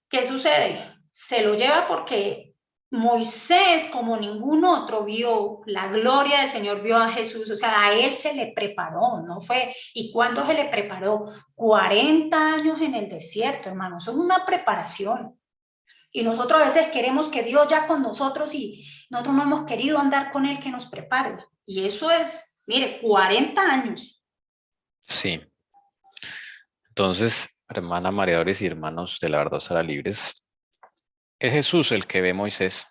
¿qué sucede? Se lo lleva porque Moisés, como ningún otro, vio la gloria del Señor, vio a Jesús, o sea, a él se le preparó, ¿no fue? ¿Y cuándo se le preparó? 40 años en el desierto, hermano, eso es una preparación. Y nosotros a veces queremos que Dios ya con nosotros y nosotros no hemos querido andar con Él que nos prepare. Y eso es, mire, 40 años. Sí. Entonces, hermana mareadores y hermanos de la verdad será libres, es Jesús el que ve a Moisés.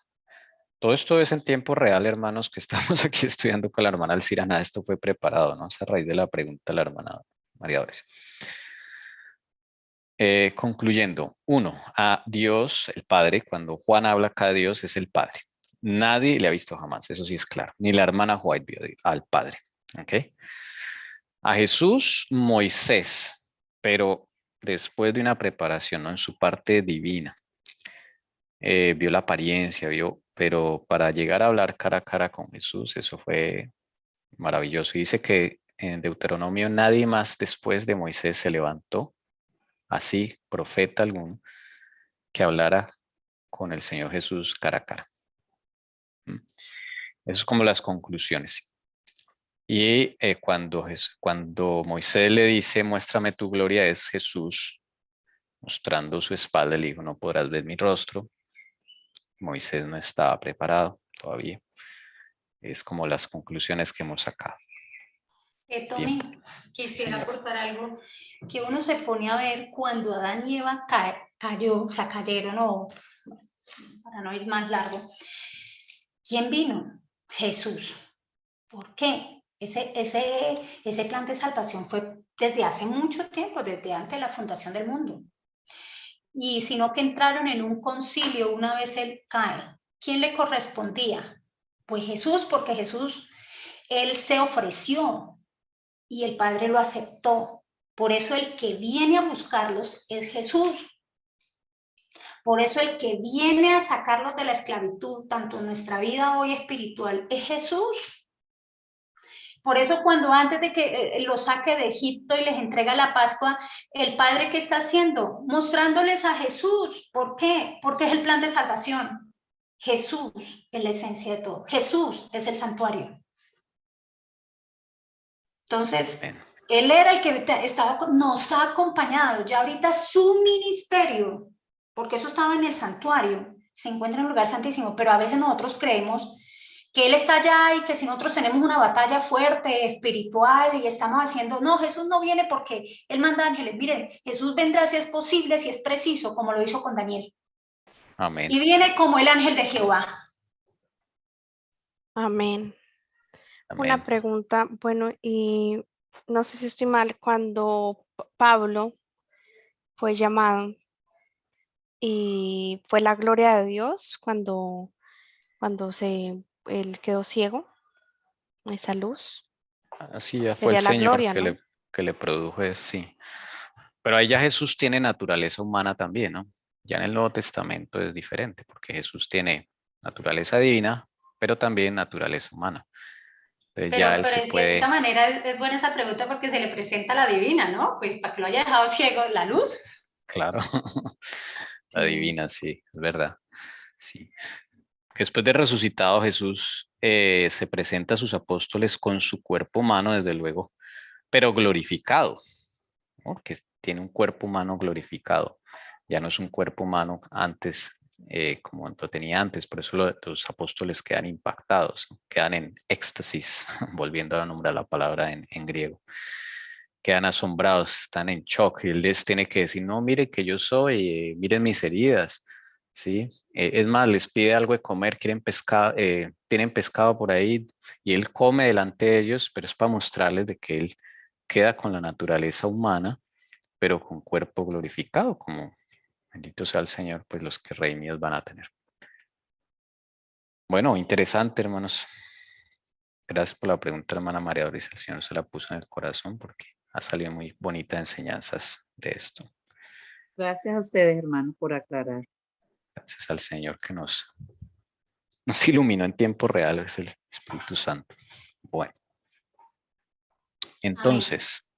Todo esto es en tiempo real, hermanos, que estamos aquí estudiando con la hermana Alcira. Nada, esto fue preparado, ¿no? Es a raíz de la pregunta de la hermana mareadores. Concluyendo, uno, a Dios, el Padre, cuando Juan habla acá de Dios, es el Padre. Nadie le ha visto jamás, eso sí es claro. Ni la hermana White vio al Padre. ¿Ok? A Jesús, Moisés, pero después de una preparación, ¿no? En su parte divina. Vio la apariencia, pero para llegar a hablar cara a cara con Jesús, eso fue maravilloso. Y dice que en Deuteronomio nadie más después de Moisés se levantó, así, profeta alguno, que hablara con el Señor Jesús cara a cara. Eso es como las conclusiones. Y cuando Moisés le dice, muéstrame tu gloria, es Jesús mostrando su espalda. Le dijo, no podrás ver mi rostro. Moisés no estaba preparado todavía. Es como las conclusiones que hemos sacado. Tommy, quisiera aportar algo que uno se pone a ver cuando Adán y Eva cayeron, o para no ir más largo. ¿Quién vino? Jesús. ¿Por qué? Ese plan de salvación fue desde hace mucho tiempo, desde antes de la fundación del mundo. Y sino que entraron en un concilio una vez él cae. ¿Quién le correspondía? Pues Jesús, porque Jesús, él se ofreció y el Padre lo aceptó. Por eso el que viene a buscarlos es Jesús. Por eso el que viene a sacarlos de la esclavitud, tanto en nuestra vida hoy espiritual, es Jesús. Por eso cuando antes de que los saque de Egipto y les entrega la Pascua, el Padre, ¿qué está haciendo? Mostrándoles a Jesús. ¿Por qué? Porque es el plan de salvación. Jesús es la esencia de todo. Jesús es el santuario. Entonces, Él era el que nos ha acompañado. Ya ahorita su ministerio, porque eso estaba en el santuario, se encuentra en un lugar santísimo, pero a veces nosotros creemos que Él está allá y que si nosotros tenemos una batalla fuerte, espiritual, y estamos haciendo, no, Jesús no viene porque Él manda ángeles. Miren, Jesús vendrá si es posible, si es preciso, como lo hizo con Daniel. Amén. Y viene como el ángel de Jehová. Amén. Amén. Una pregunta, bueno, y no sé si estoy mal, cuando Pablo fue llamado y fue la gloria de Dios cuando él quedó ciego, esa luz, Así ya fue el sería la Señor gloria, ¿no? que le produjo eso, sí. Pero ahí ya Jesús tiene naturaleza humana también, ¿no? Ya en el Nuevo Testamento es diferente, porque Jesús tiene naturaleza divina, pero también naturaleza humana. Entonces ya él Pero se en cierta puede, manera es buena esa pregunta porque se le presenta la divina, ¿no? Pues para que lo haya dejado ciego, la luz. claro, la Sí. divina, sí, es verdad. Sí. Después de resucitado, Jesús se presenta a sus apóstoles con su cuerpo humano, desde luego, pero glorificado, ¿no? Que tiene un cuerpo humano glorificado. Ya no es un cuerpo humano antes, como lo tenía antes, por eso los apóstoles quedan impactados, ¿no? Quedan en éxtasis, volviendo a nombrar la palabra en griego. Quedan asombrados, están en shock, y él les tiene que decir, no, mire que yo soy, miren mis heridas, ¿sí? Es más, les pide algo de comer, quieren pescado, tienen pescado por ahí, y él come delante de ellos, pero es para mostrarles de que él queda con la naturaleza humana, pero con cuerpo glorificado, como bendito sea el Señor, pues los que redimidos van a tener. Bueno, interesante, hermanos. Gracias por la pregunta, hermana María Doris. El Señor se la puso en el corazón porque ha salido muy bonita enseñanzas de esto. Gracias a ustedes, hermanos, por aclarar. Gracias al Señor que nos iluminó en tiempo real, es el Espíritu Santo. Bueno, entonces,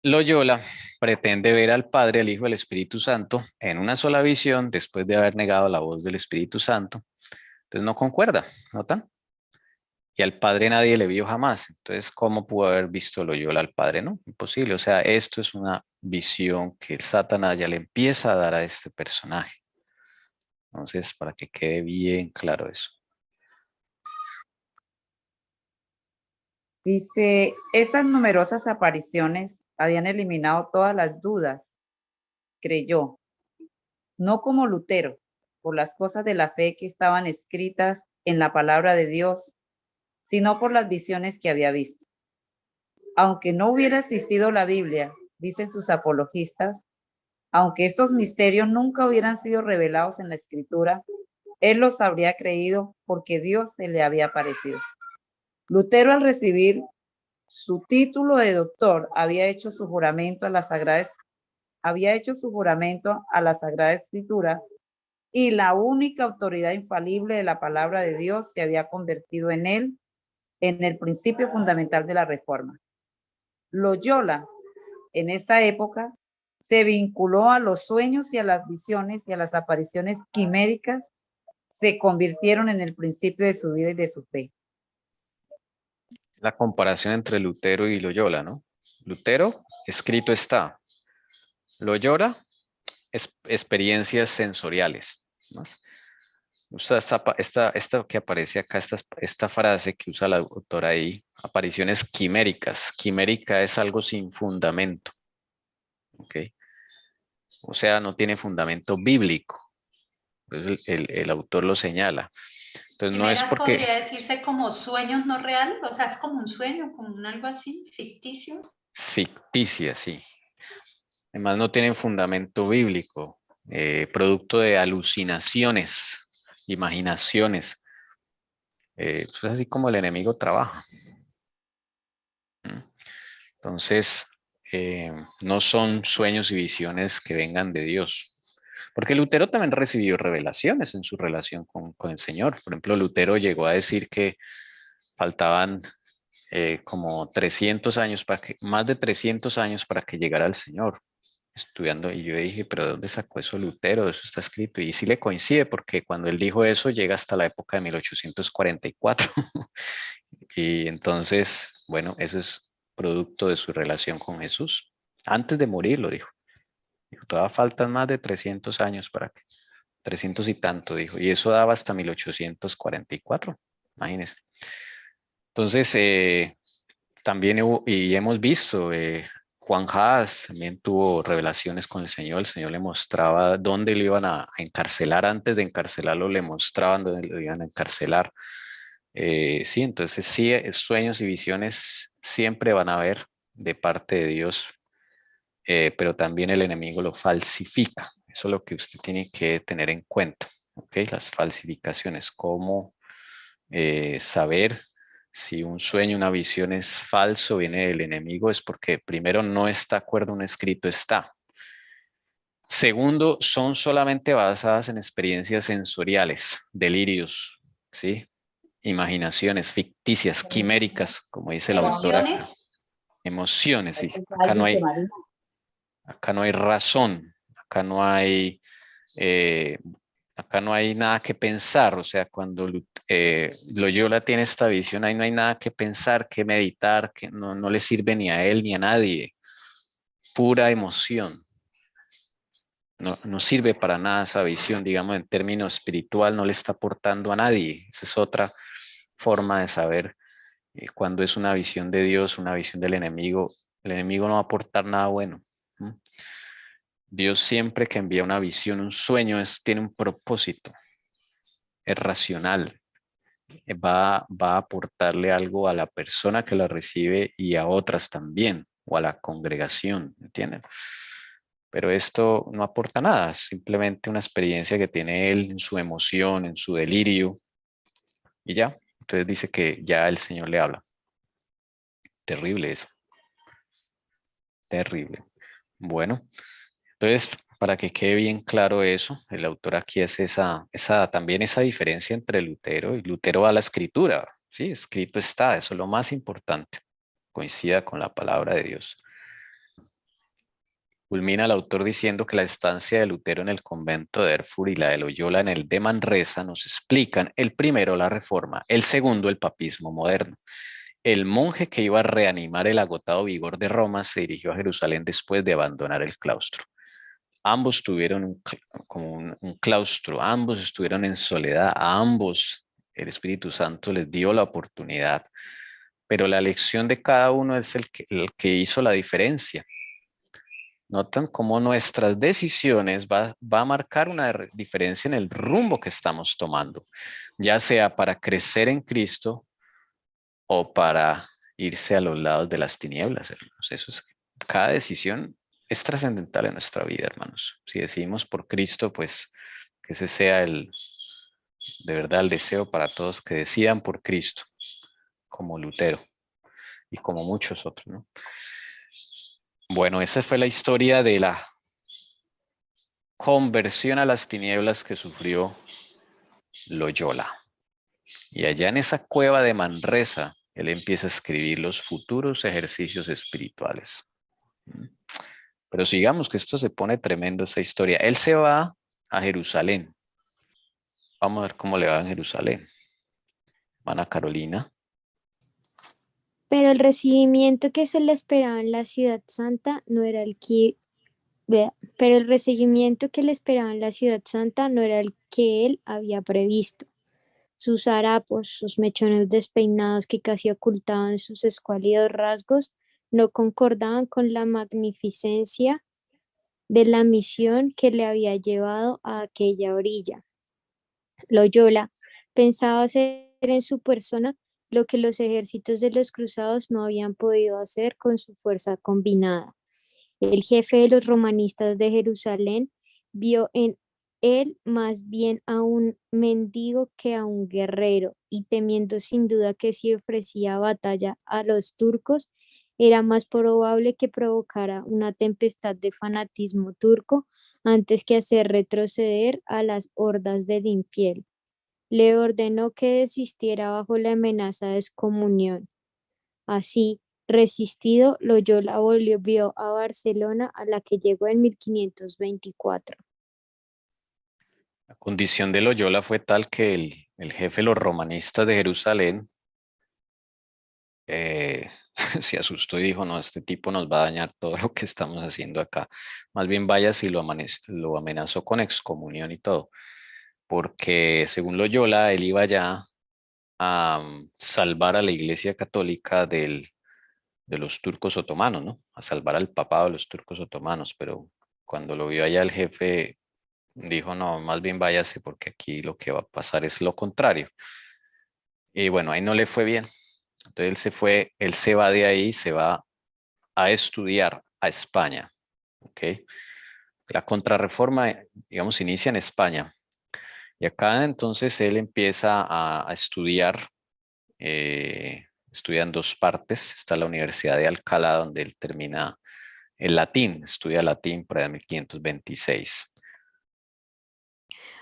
Loyola pretende ver al Padre, al Hijo y al Espíritu Santo en una sola visión después de haber negado la voz del Espíritu Santo. Entonces no concuerda, ¿notan? Y al Padre nadie le vio jamás. Entonces, ¿cómo pudo haber visto Loyola al Padre? No, imposible. O sea, esto es una visión que Satanás ya le empieza a dar a este personaje. Entonces, para que quede bien claro eso. Dice, estas numerosas apariciones habían eliminado todas las dudas, creyó, no como Lutero, por las cosas de la fe que estaban escritas en la palabra de Dios, sino por las visiones que había visto. Aunque no hubiera existido la Biblia, dicen sus apologistas, aunque estos misterios nunca hubieran sido revelados en la Escritura, él los habría creído porque Dios se le había aparecido. Lutero, al recibir su título de doctor, había hecho su juramento a la Sagrada Escritura, y la única autoridad infalible de la palabra de Dios se había convertido en él en el principio fundamental de la Reforma. Loyola, en esta época, se vinculó a los sueños y a las visiones y a las apariciones quiméricas, se convirtieron en el principio de su vida y de su fe. La comparación entre Lutero y Loyola, ¿no? Lutero, escrito está. Loyola, experiencias sensoriales, ¿no? Usa esta que aparece acá, esta frase que usa la autora ahí, apariciones quiméricas. Quimérica es algo sin fundamento. ¿Ok? O sea, no tiene fundamento bíblico. Entonces el autor lo señala. Entonces no es porque... podría decirse como sueños no real, o sea, es como un sueño, como un algo así, ficticio. Ficticia, sí. Además no tienen fundamento bíblico, producto de alucinaciones, imaginaciones. Es así como el enemigo trabaja. Entonces, no son sueños y visiones que vengan de Dios. Porque Lutero también recibió revelaciones en su relación con el Señor. Por ejemplo, Lutero llegó a decir que faltaban como 300 años, más de 300 años para que llegara el Señor. Estudiando, y yo dije, pero ¿de dónde sacó eso Lutero? Eso está escrito. Y sí le coincide, porque cuando él dijo eso, llega hasta la época de 1844. Y entonces, bueno, eso es producto de su relación con Jesús. Antes de morir lo dijo. Dijo, todavía faltan más de 300 años para que, 300 y tanto, dijo. Y eso daba hasta 1844, imagínense. Entonces, también y hemos visto, Juan Haas también tuvo revelaciones con el Señor le mostraba dónde lo iban a encarcelar, antes de encarcelarlo le mostraban dónde lo iban a encarcelar. Sí, entonces sí, sueños y visiones siempre van a haber de parte de Dios, pero también el enemigo lo falsifica. Eso es lo que usted tiene que tener en cuenta, ¿ok? Las falsificaciones, cómo saber si un sueño, una visión es falso, viene del enemigo, es porque primero no está de acuerdo, un escrito está. Segundo, son solamente basadas en experiencias sensoriales, delirios, ¿sí? Imaginaciones ficticias, quiméricas, como dice la autora. Emociones, sí. Acá no hay razón, acá no hay nada que pensar. O sea, cuando Loyola tiene esta visión, ahí no hay nada que pensar, que meditar, que no le sirve ni a él ni a nadie. Pura emoción. No sirve para nada esa visión, digamos, en términos espiritual, no le está aportando a nadie. Esa es otra forma de saber cuando es una visión de Dios, una visión del enemigo. El enemigo no va a aportar nada bueno. Dios siempre que envía una visión, un sueño, tiene un propósito. Es racional. Va a aportarle algo a la persona que la recibe y a otras también, o a la congregación, ¿entienden? Pero esto no aporta nada, simplemente una experiencia que tiene él en su emoción, en su delirio, y ya. Entonces dice que ya el Señor le habla. Terrible eso. Terrible. Bueno, entonces, para que quede bien claro eso, el autor aquí hace también esa diferencia entre Lutero y Lutero a la escritura. Sí, escrito está, eso es lo más importante. Coincida con la palabra de Dios. Culmina el autor diciendo que la estancia de Lutero en el convento de Erfurt y la de Loyola en el de Manresa nos explican el primero la reforma, el segundo el papismo moderno. El monje que iba a reanimar el agotado vigor de Roma se dirigió a Jerusalén después de abandonar el claustro. Ambos tuvieron como un claustro, ambos estuvieron en soledad, a ambos el Espíritu Santo les dio la oportunidad, pero la elección de cada uno es el que hizo la diferencia. Notan cómo nuestras decisiones va a marcar una diferencia en el rumbo que estamos tomando, ya sea para crecer en Cristo o para irse a los lados de las tinieblas, hermanos. Cada decisión es trascendental en nuestra vida, hermanos. Si decidimos por Cristo, pues que ese sea de verdad el deseo para todos que decidan por Cristo, como Lutero y como muchos otros, ¿no? Bueno, esa fue la historia de la conversión a las tinieblas que sufrió Loyola. Y allá en esa cueva de Manresa, él empieza a escribir los futuros ejercicios espirituales. Pero sigamos, que esto se pone tremendo, esta historia. Él se va a Jerusalén. Vamos a ver cómo le va en Jerusalén. Ana Carolina. Pero el recibimiento que se le esperaba en la ciudad santa no era el que pero el recibimiento que le esperaba en la ciudad santa no era el que él había previsto. Sus harapos, sus mechones despeinados que casi ocultaban sus escuálidos rasgos, no concordaban con la magnificencia de la misión que le había llevado a aquella orilla. Loyola pensaba hacer en su persona lo que los ejércitos de los cruzados no habían podido hacer con su fuerza combinada. El jefe de los romanistas de Jerusalén vio en él más bien a un mendigo que a un guerrero, y temiendo sin duda que si ofrecía batalla a los turcos, era más probable que provocara una tempestad de fanatismo turco antes que hacer retroceder a las hordas del infiel. Le ordenó que desistiera bajo la amenaza de excomunión. Así, resistido, Loyola volvió a Barcelona, a la que llegó en 1524. La condición de Loyola fue tal que el jefe de los romanistas de Jerusalén se asustó y dijo, no, este tipo nos va a dañar todo lo que estamos haciendo acá. Más bien vaya si lo amenazó con excomunión y todo. Porque según Loyola, él iba ya a salvar a la Iglesia Católica de los turcos otomanos, ¿no? A salvar al papado de los turcos otomanos, pero cuando lo vio allá el jefe dijo, no, más bien váyase porque aquí lo que va a pasar es lo contrario. Y bueno, ahí no le fue bien. Entonces él se va de ahí, se va a estudiar a España, ¿ok? La contrarreforma, digamos, inicia en España. Y acá entonces él empieza a estudiar, estudia en dos partes. Está la Universidad de Alcalá, donde él termina el latín, estudia latín para 1526.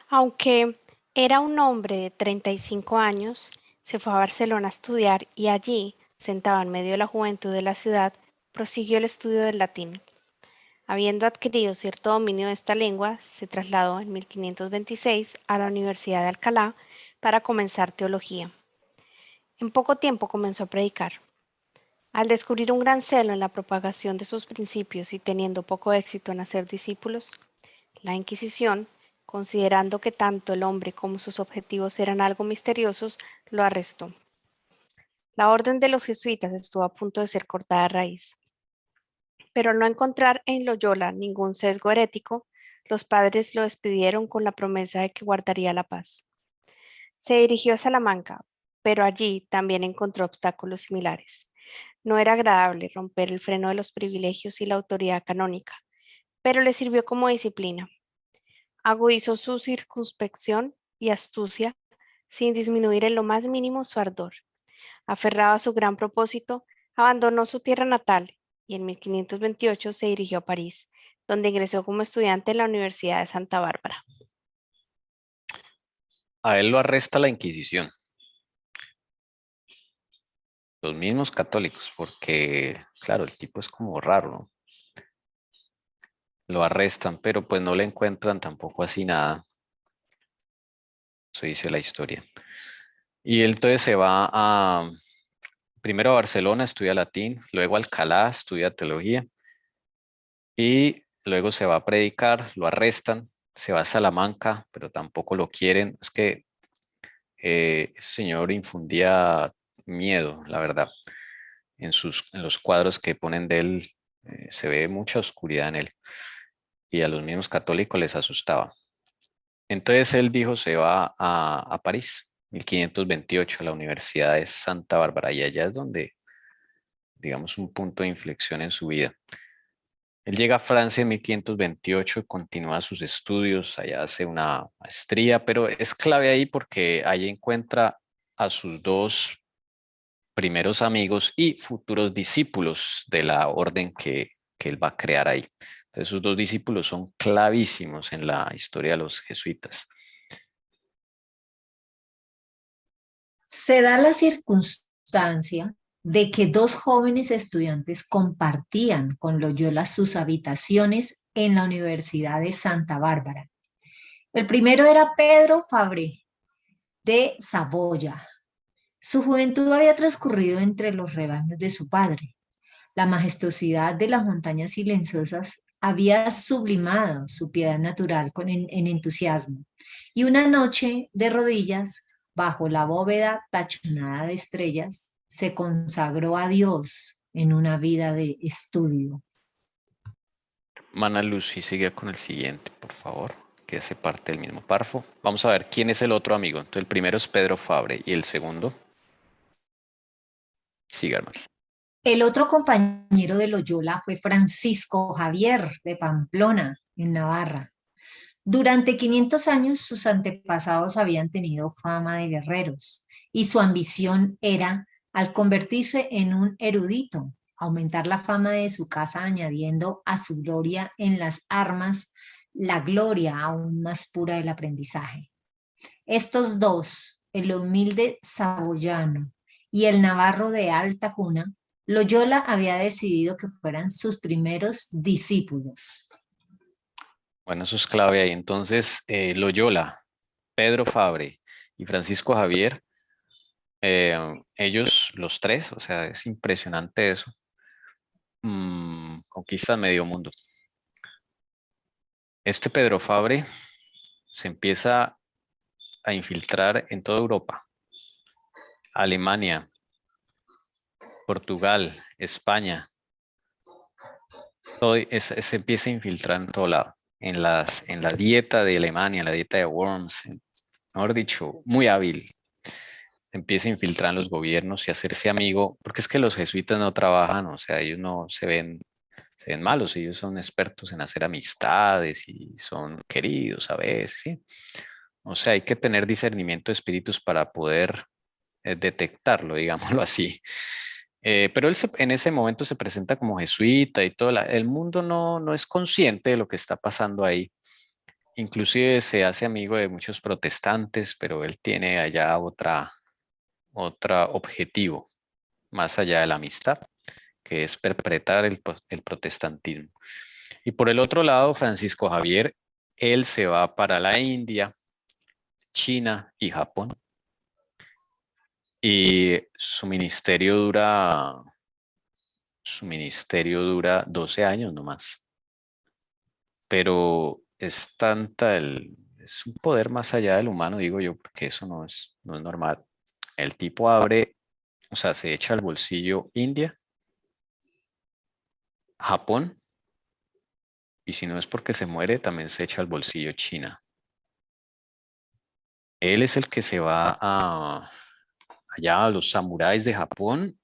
Aunque era un hombre de 35 años, se fue a Barcelona a estudiar y allí, sentado en medio de la juventud de la ciudad, prosiguió el estudio del latín. Habiendo adquirido cierto dominio de esta lengua, se trasladó en 1526 a la Universidad de Alcalá para comenzar teología. En poco tiempo comenzó a predicar. Al descubrir un gran celo en la propagación de sus principios y teniendo poco éxito en hacer discípulos, la Inquisición, considerando que tanto el hombre como sus objetivos eran algo misteriosos, lo arrestó. La orden de los jesuitas estuvo a punto de ser cortada de raíz. Pero al no encontrar en Loyola ningún sesgo herético, los padres lo despidieron con la promesa de que guardaría la paz. Se dirigió a Salamanca, pero allí también encontró obstáculos similares. No era agradable romper el freno de los privilegios y la autoridad canónica, pero le sirvió como disciplina. Agudizó su circunspección y astucia sin disminuir en lo más mínimo su ardor. Aferrado a su gran propósito, abandonó su tierra natal y en 1528 se dirigió a París, donde ingresó como estudiante en la Universidad de Santa Bárbara. A él lo arresta la Inquisición. Los mismos católicos, porque, claro, el tipo es como raro, ¿no? lo arrestan, pero pues no le encuentran tampoco así nada. Eso dice la historia. Y él entonces se va primero a Barcelona, estudia latín, luego a Alcalá, estudia teología, y luego se va a predicar, lo arrestan, se va a Salamanca, pero tampoco lo quieren. Es que ese señor infundía miedo, la verdad. En los cuadros que ponen de él se ve mucha oscuridad en él. Y a los mismos católicos les asustaba. Entonces él dijo se va a París, 1528, a la Universidad de Santa Bárbara, y allá es donde, digamos, un punto de inflexión en su vida. Él llega a Francia en 1528 y continúa sus estudios, allá hace una maestría, pero es clave ahí porque ahí encuentra a sus dos primeros amigos y futuros discípulos de la orden que él va a crear ahí. Entonces, sus dos discípulos son clavísimos en la historia de los jesuitas. Se da la circunstancia de que dos jóvenes estudiantes compartían con Loyola sus habitaciones en la Universidad de Santa Bárbara. El primero era Pedro Fabre, de Saboya. Su juventud había transcurrido entre los rebaños de su padre. La majestuosidad de las montañas silenciosas había sublimado su piedad natural en entusiasmo. Y una noche, de rodillas, bajo la bóveda tachonada de estrellas, se consagró a Dios en una vida de estudio. Mana Lucy, sigue con el siguiente, por favor, que hace parte del mismo párrafo. Vamos a ver quién es el otro amigo. Entonces, el primero es Pedro Fabre y el segundo. Siga, hermano. El otro compañero de Loyola fue Francisco Javier de Pamplona, en Navarra. Durante 500 años sus antepasados habían tenido fama de guerreros y su ambición era, al convertirse en un erudito, aumentar la fama de su casa añadiendo a su gloria en las armas la gloria aún más pura del aprendizaje. Estos dos, el humilde saboyano y el navarro de alta cuna, Loyola había decidido que fueran sus primeros discípulos. Bueno, eso es clave ahí. Entonces, Loyola, Pedro Fabre y Francisco Javier, ellos, los tres, o sea, es impresionante eso, conquistan medio mundo. Este Pedro Fabre se empieza a infiltrar en toda Europa, Alemania, Portugal, España, se empieza a infiltrar en todo lado, en la dieta de Alemania, en la dieta de Worms, mejor dicho, muy hábil. Empieza a infiltrar en los gobiernos y hacerse amigo, porque es que los jesuitas no trabajan, o sea, ellos no se ven malos, ellos son expertos en hacer amistades y son queridos a veces, ¿sí? O sea, hay que tener discernimiento de espíritus para poder detectarlo, digámoslo así. Pero él en ese momento se presenta como jesuita y todo. El mundo no es consciente de lo que está pasando ahí. Inclusive se hace amigo de muchos protestantes, pero él tiene allá otro objetivo, más allá de la amistad, que es perpetrar el protestantismo. Y por el otro lado, Francisco Javier, él se va para la India, China y Japón. Y su ministerio dura 12 años nomás. Pero es es un poder más allá del humano, digo yo, porque eso no es normal. El tipo abre, o sea, se echa al bolsillo India, Japón, y si no es porque se muere, también se echa al bolsillo China. Él es el que se va allá a los samuráis de Japón,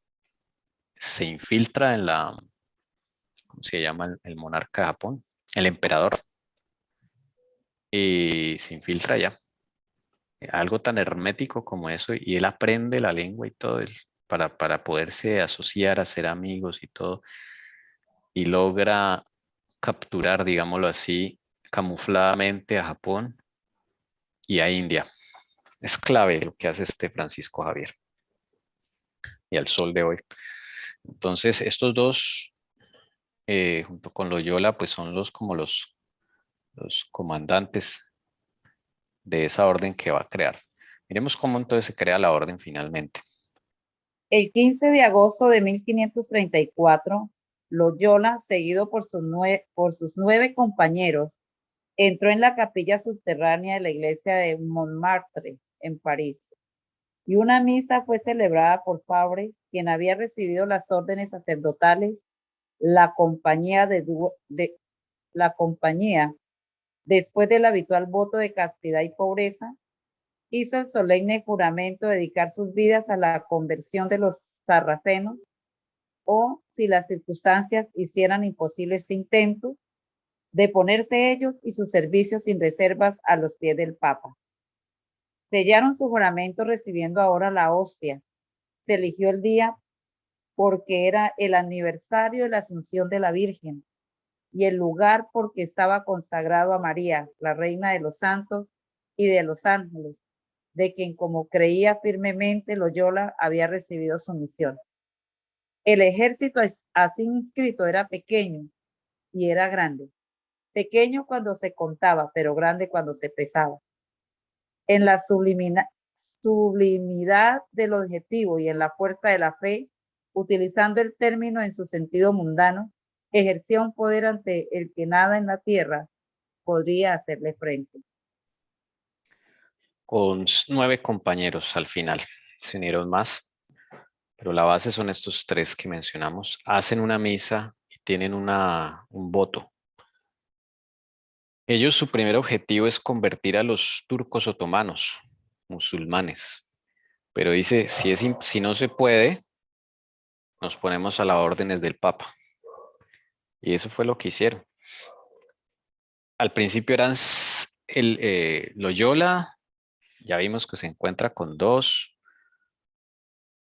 se infiltra en ¿cómo se llama el monarca de Japón? El emperador. Y se infiltra allá. Algo tan hermético como eso, y él aprende la lengua y todo, para poderse asociar, hacer amigos y todo, y logra capturar, digámoslo así, camufladamente a Japón y a India. Es clave lo que hace este Francisco Javier. Y al sol de hoy. Entonces, estos dos junto con Loyola, pues son como los comandantes de esa orden que va a crear. Miremos cómo entonces se crea la orden finalmente. El 15 de agosto de 1534, Loyola, seguido por sus 9 compañeros, entró en la capilla subterránea de la iglesia de Montmartre, en París, y una misa fue celebrada por Fabre, quien había recibido las órdenes sacerdotales. La compañía, después del habitual voto de castidad y pobreza, hizo el solemne juramento de dedicar sus vidas a la conversión de los sarracenos, o, si las circunstancias hicieran imposible este intento, de ponerse ellos y sus servicios sin reservas a los pies del Papa. Sellaron su juramento recibiendo ahora la hostia. Se eligió el día porque era el aniversario de la Asunción de la Virgen, y el lugar porque estaba consagrado a María, la Reina de los Santos y de los Ángeles, de quien, como creía firmemente, Loyola había recibido su misión. El ejército así inscrito era pequeño y era grande. Pequeño cuando se contaba, pero grande cuando se pesaba. En la sublimidad del objetivo y en la fuerza de la fe, utilizando el término en su sentido mundano, ejercía un poder ante el que nada en la tierra podría hacerle frente. Con 9 compañeros al final, se unieron más, pero la base son estos 3 que mencionamos. Hacen una misa y tienen un voto. Ellos, su primer objetivo es convertir a los turcos otomanos, musulmanes. Pero dice, si no se puede, nos ponemos a las órdenes del Papa. Y eso fue lo que hicieron. Al principio eran Loyola, ya vimos que se encuentra con 2,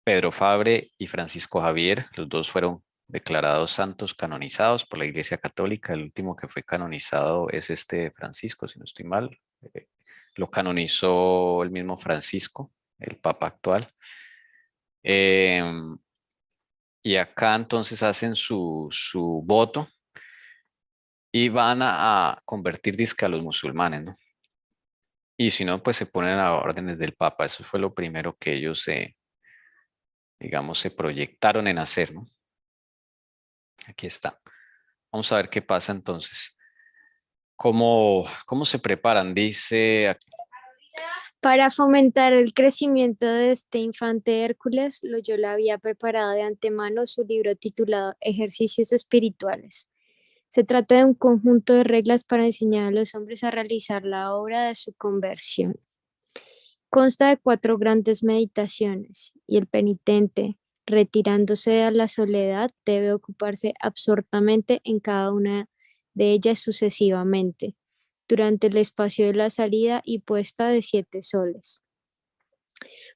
Pedro Fabre y Francisco Javier. Los 2 fueron declarados santos canonizados por la Iglesia Católica. El último que fue canonizado es Francisco, si no estoy mal. Lo canonizó el mismo Francisco, el Papa actual. Y acá entonces hacen su voto y van a convertir dizque a los musulmanes, ¿no? Y si no, pues se ponen a órdenes del Papa. Eso fue lo primero que ellos digamos, se proyectaron en hacer, ¿no? Aquí está. Vamos a ver qué pasa entonces. ¿Cómo se preparan? Dice, Para fomentar el crecimiento de este infante Hércules, Loyola había preparado de antemano su libro titulado Ejercicios Espirituales. Se trata de un conjunto de reglas para enseñar a los hombres a realizar la obra de su conversión. Consta de 4 grandes meditaciones, y el penitente, retirándose a la soledad, debe ocuparse absortamente en cada una de ellas sucesivamente, durante el espacio de la salida y puesta de 7 soles.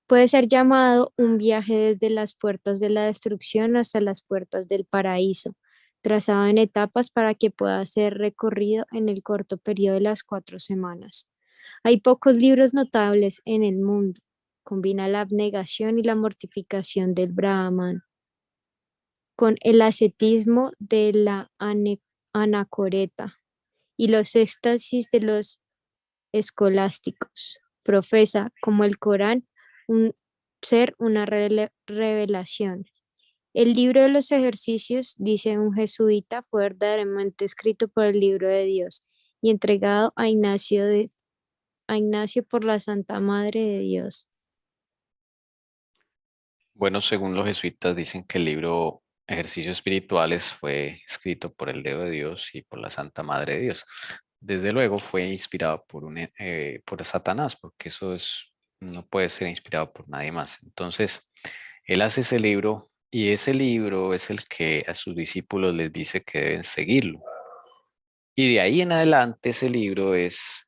Puede ser llamado un viaje desde las puertas de la destrucción hasta las puertas del paraíso, trazado en etapas para que pueda ser recorrido en el corto periodo de las 4 semanas. Hay pocos libros notables en el mundo. Combina la abnegación y la mortificación del Brahman con el ascetismo de la anacoreta y los éxtasis de los escolásticos. Profesa, como el Corán, ser una revelación. El libro de los ejercicios, dice un jesuita, fue verdaderamente escrito por el libro de Dios y entregado a Ignacio por la Santa Madre de Dios. bueno, según los jesuitas dicen que el libro Ejercicios Espirituales fue escrito por el dedo de Dios y por la Santa Madre de Dios. Desde luego fue inspirado por Satanás, porque no puede ser inspirado por nadie más. Entonces, él hace ese libro y ese libro es el que a sus discípulos les dice que deben seguirlo. Y de ahí en adelante ese libro es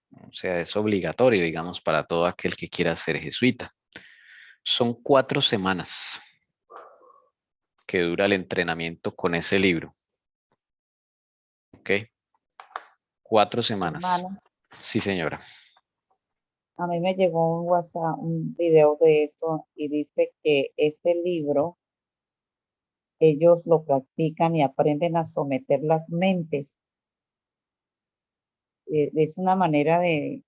obligatorio, digamos, para todo aquel que quiera ser jesuita. Son 4 semanas que dura el entrenamiento con ese libro. ¿Ok? 4 semanas. Hermano, Sí, señora. a mí me llegó un WhatsApp, un video de eso, y dice que ese libro ellos lo practican y aprenden a someter las mentes. Es una manera de,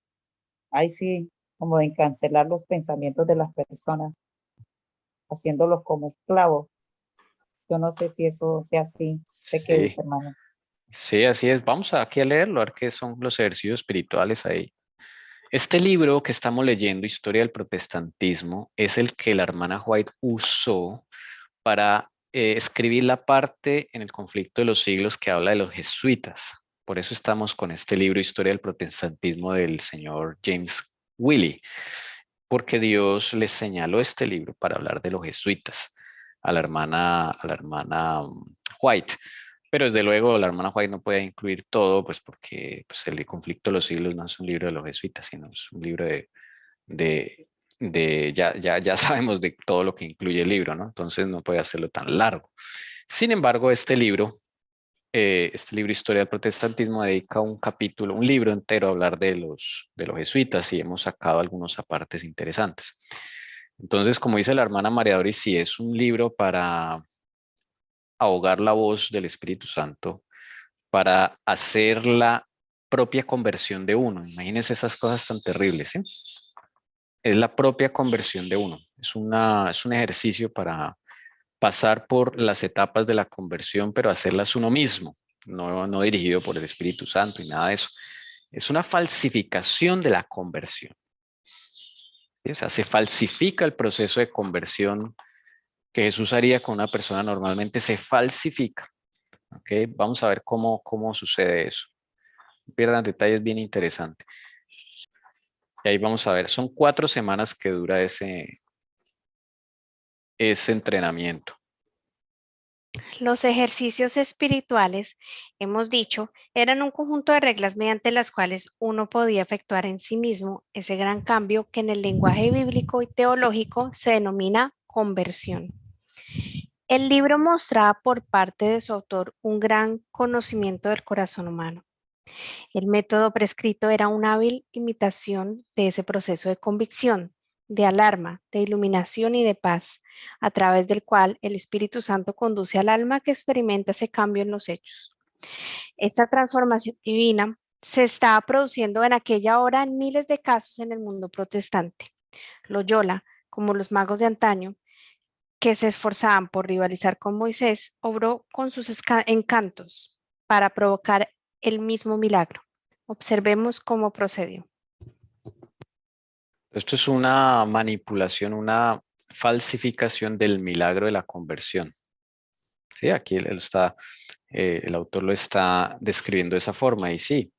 ay sí, como de encarcelar los pensamientos de las personas, haciéndolos como esclavos. Yo no sé si eso sea así. ¿Usted qué Sí, dice, hermano? sí, así es. Vamos aquí a leerlo, a ver qué son los ejercicios espirituales ahí. Este libro que estamos leyendo, Historia del Protestantismo, es el que la hermana White usó para escribir la parte en el conflicto de los siglos que habla de los jesuitas. Por eso estamos con este libro, Historia del Protestantismo, del señor James Willey, porque Dios les señaló este libro para hablar de los jesuitas a la hermana White. Pero desde luego la hermana White no puede incluir todo, pues porque pues, el conflicto de los siglos no es un libro de los jesuitas, sino es un libro de, ya sabemos de todo lo que incluye el libro, ¿no? Entonces no puede hacerlo tan largo. Sin embargo, este libro Historia del Protestantismo dedica un capítulo, un libro entero a hablar de los jesuitas y hemos sacado algunos apartes interesantes. Entonces, como dice la hermana María Doris, sí es un libro para ahogar la voz del Espíritu Santo, para hacer la propia conversión de uno. Imagínense esas cosas tan terribles, ¿sí? Es la propia conversión de uno. Es un ejercicio para pasar por las etapas de la conversión, pero hacerlas uno mismo, no dirigido por el Espíritu Santo y nada de eso. Es una falsificación de la conversión. ¿Sí? O sea, se falsifica el proceso de conversión que Jesús haría con una persona normalmente, se falsifica. ¿Okay? Vamos a ver cómo sucede eso. No pierdan detalles bien interesantes. Y ahí vamos a ver, son 4 semanas que dura ese entrenamiento. Los ejercicios espirituales, hemos dicho, eran un conjunto de reglas mediante las cuales uno podía efectuar en sí mismo ese gran cambio que en el lenguaje bíblico y teológico se denomina conversión. El libro mostraba por parte de su autor un gran conocimiento del corazón humano. El método prescrito era una hábil imitación de ese proceso de convicción, de alarma, de iluminación y de paz, a través del cual el Espíritu Santo conduce al alma que experimenta ese cambio en los hechos. Esta transformación divina se estaba produciendo en aquella hora en miles de casos en el mundo protestante. Loyola, como los magos de antaño, que se esforzaban por rivalizar con Moisés, obró con sus encantos para provocar el mismo milagro. Observemos cómo procedió. Esto es una manipulación, una falsificación del milagro de la conversión. Sí, aquí el autor lo está describiendo de esa forma y sí,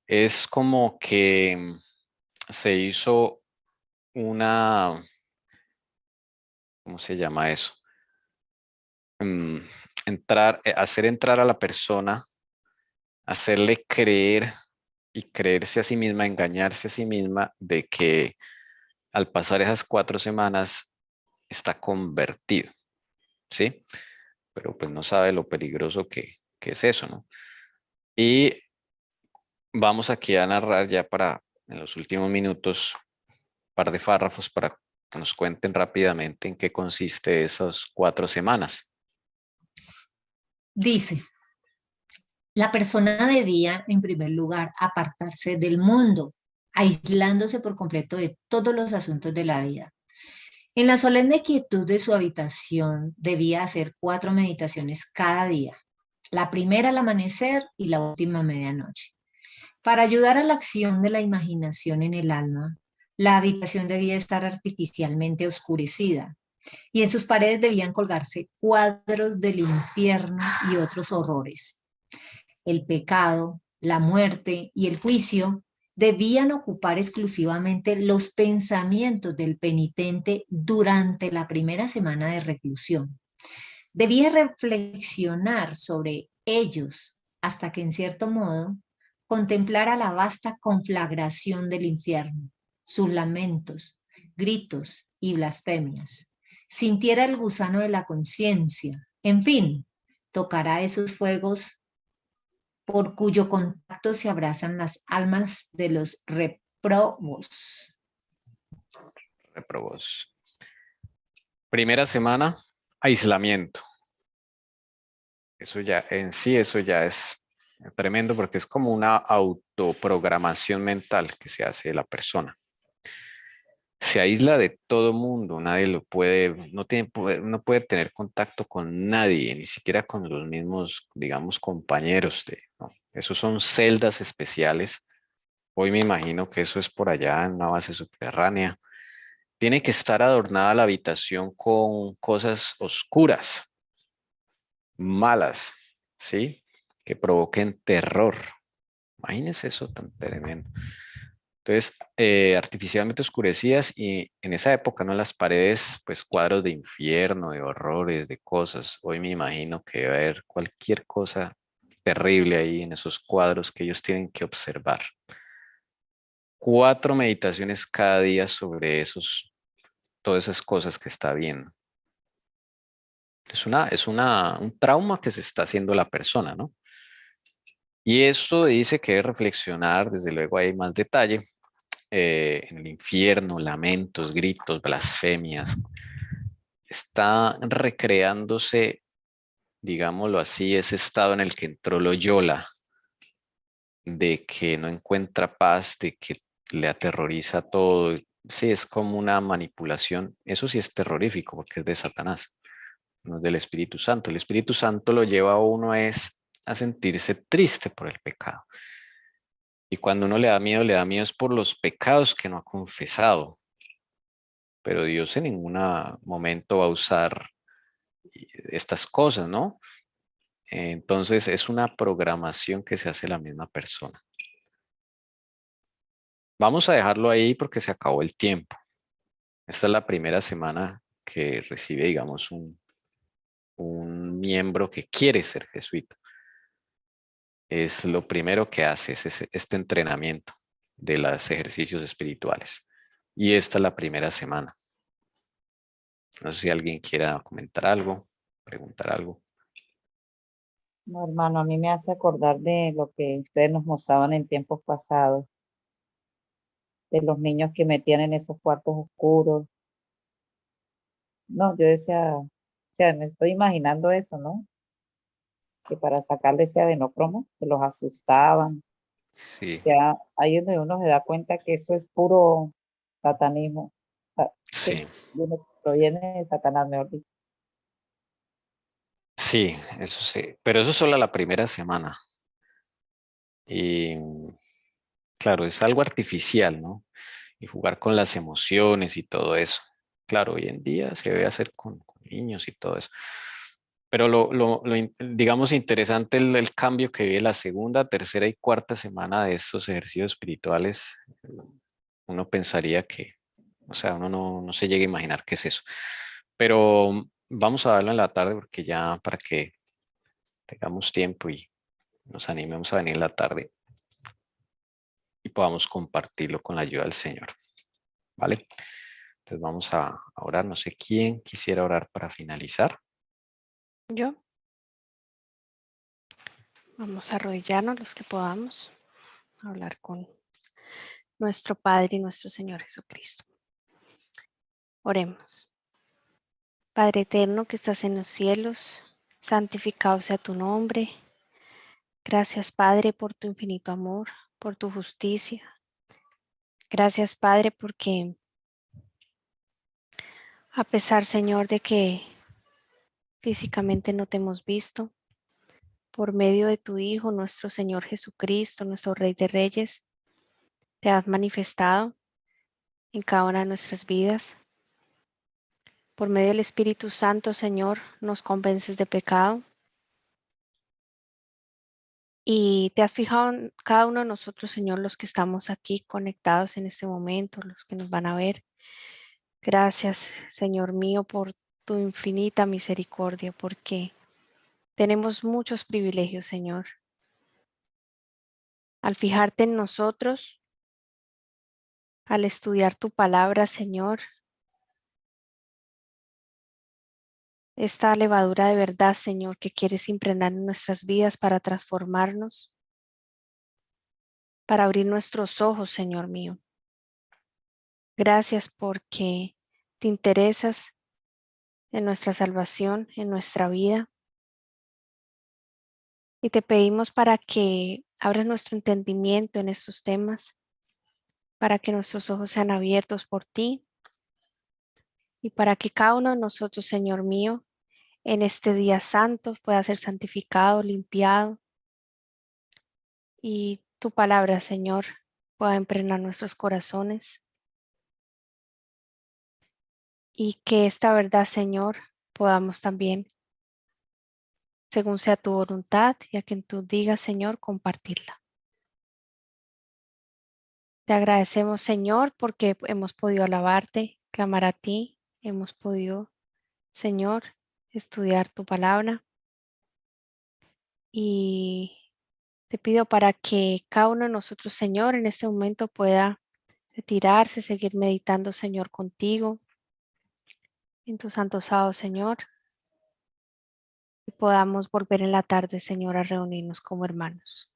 es como que se hizo una, ¿cómo se llama eso? Hacer entrar a la persona, hacerle creer y creerse a sí misma, engañarse a sí misma de que al pasar esas 4 semanas está convertido, ¿sí? Pero pues no sabe lo peligroso que es eso, ¿no? Y vamos aquí a narrar ya en los últimos minutos, un par de párrafos para que nos cuenten rápidamente en qué consiste esas 4 semanas. Dice, la persona debía, en primer lugar, apartarse del mundo, aislándose por completo de todos los asuntos de la vida. En la solemne quietud de su habitación debía hacer 4 meditaciones cada día, la primera al amanecer y la última a medianoche. Para ayudar a la acción de la imaginación en el alma, la habitación debía estar artificialmente oscurecida y en sus paredes debían colgarse cuadros del infierno y otros horrores. El pecado, la muerte y el juicio debían ocupar exclusivamente los pensamientos del penitente durante la primera semana de reclusión. Debía reflexionar sobre ellos hasta que, en cierto modo, contemplara la vasta conflagración del infierno, sus lamentos, gritos y blasfemias. Sintiera el gusano de la conciencia. En fin, tocará esos fuegos por cuyo contacto se abrazan las almas de los reprobos. Reprobos. Primera semana, aislamiento. Eso ya, en sí, eso ya es tremendo porque es como una autoprogramación mental que se hace de la persona. Se aísla de todo mundo, nadie lo puede, no puede tener contacto con nadie, ni siquiera con los mismos, digamos, compañeros ¿no? Esos son celdas especiales. Hoy me imagino que eso es por allá en una base subterránea. Tiene que estar adornada la habitación con cosas oscuras, malas, ¿sí? Que provoquen terror. Imagínense eso tan tremendo. Entonces, artificialmente oscurecidas y en esa época, ¿no? Las paredes, pues cuadros de infierno, de horrores, de cosas. Hoy me imagino que debe haber cualquier cosa terrible ahí en esos cuadros que ellos tienen que observar. 4 meditaciones cada día sobre todas esas cosas que está viendo. Un trauma que se está haciendo la persona, ¿no? Y esto dice que debe reflexionar, desde luego hay más detalle, en el infierno, lamentos, gritos, blasfemias. Está recreándose, digámoslo así, ese estado en el que entró Loyola, de que no encuentra paz, de que le aterroriza todo. Sí, es como una manipulación. Eso sí es terrorífico porque es de Satanás, no es del Espíritu Santo. El Espíritu Santo lo lleva a uno a sentirse triste por el pecado. Y cuando uno le da miedo es por los pecados que no ha confesado. Pero Dios en ningún momento va a usar estas cosas, ¿no? Entonces es una programación que se hace la misma persona. Vamos a dejarlo ahí porque se acabó el tiempo. Esta es la primera semana que recibe, digamos, un miembro que quiere ser jesuita. Es lo primero que hace, es este entrenamiento de los ejercicios espirituales. Y esta es la primera semana. No sé si alguien quiera comentar algo, preguntar algo. No, hermano, a mí me hace acordar de lo que ustedes nos mostraban en tiempos pasados, de los niños que metían en esos cuartos oscuros. No, yo decía, o sea, me estoy imaginando eso, ¿no? Que para sacarle ese adenocromo, que los asustaban. O Sí, sea, ahí es donde uno se da cuenta que eso es puro satanismo. Que sí, proviene de Satanás, mejor dicho. sí, eso sí. Pero eso es solo la primera semana. Y claro, es algo artificial, ¿no? Y jugar con las emociones y todo eso. Claro, hoy en día se debe hacer con niños y todo eso. Pero digamos, interesante el cambio que vive la segunda, tercera y cuarta semana de estos ejercicios espirituales. Uno pensaría que, o sea, uno no se llega a imaginar qué es eso. Pero vamos a darlo en la tarde porque ya para que tengamos tiempo y nos animemos a venir en la tarde y podamos compartirlo con la ayuda del Señor. ¿Vale? Entonces vamos a orar. No sé quién quisiera orar para finalizar. Yo. Vamos a arrodillarnos los que podamos, a hablar con nuestro Padre y nuestro Señor Jesucristo. Oremos. Padre eterno que estás en los cielos, santificado sea tu nombre. Gracias, Padre, por tu infinito amor, por tu justicia. Gracias, Padre, porque a pesar, Señor, de que físicamente no te hemos visto, por medio de tu Hijo, nuestro Señor Jesucristo, nuestro Rey de Reyes, te has manifestado en cada una de nuestras vidas. Por medio del Espíritu Santo, Señor, nos convences de pecado. Y te has fijado en cada uno de nosotros, Señor, los que estamos aquí conectados en este momento, los que nos van a ver. Gracias, Señor mío, por tu infinita misericordia, porque tenemos muchos privilegios, Señor. Al fijarte en nosotros, al estudiar tu palabra, Señor, esta levadura de verdad, Señor, que quieres impregnar en nuestras vidas para transformarnos, para abrir nuestros ojos, Señor mío. Gracias porque te interesas en nuestra salvación, en nuestra vida. Y te pedimos para que abras nuestro entendimiento en estos temas, para que nuestros ojos sean abiertos por ti y para que cada uno de nosotros, Señor mío, en este día santo pueda ser santificado, limpiado y tu palabra, Señor, pueda impregnar nuestros corazones y que esta verdad, Señor, podamos también, según sea tu voluntad y a quien tú digas, Señor, compartirla. Te agradecemos, Señor, porque hemos podido alabarte, clamar a ti, hemos podido, Señor, estudiar tu palabra y te pido para que cada uno de nosotros, Señor, en este momento pueda retirarse, seguir meditando, Señor, contigo en tu santo sábado, Señor, y podamos volver en la tarde, Señor, a reunirnos como hermanos.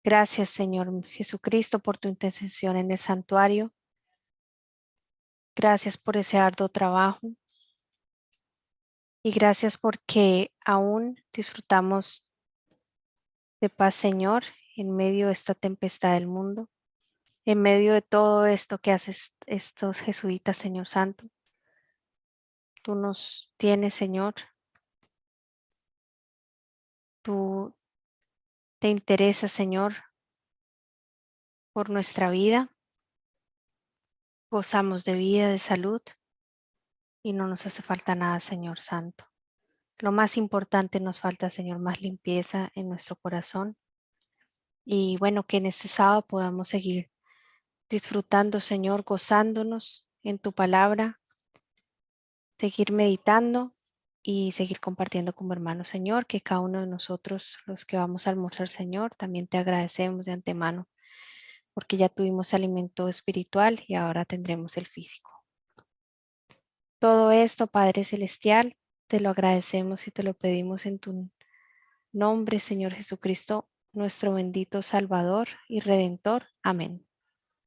Gracias, Señor Jesucristo, por tu intercesión en el santuario. Gracias por ese arduo trabajo. Y gracias porque aún disfrutamos de paz, Señor, en medio de esta tempestad del mundo, en medio de todo esto que haces estos jesuitas, Señor Santo. Tú nos tienes, Señor. Tú te interesas, Señor, por nuestra vida. Gozamos de vida, de salud y no nos hace falta nada, Señor Santo. Lo más importante nos falta, Señor, más limpieza en nuestro corazón. Y bueno, que en este sábado podamos seguir disfrutando, Señor, gozándonos en tu palabra, seguir meditando y seguir compartiendo como hermanos, Señor, que cada uno de nosotros, los que vamos a almorzar, Señor, también te agradecemos de antemano, porque ya tuvimos alimento espiritual y ahora tendremos el físico. Todo esto, Padre Celestial, te lo agradecemos y te lo pedimos en tu nombre, Señor Jesucristo, nuestro bendito Salvador y Redentor. Amén.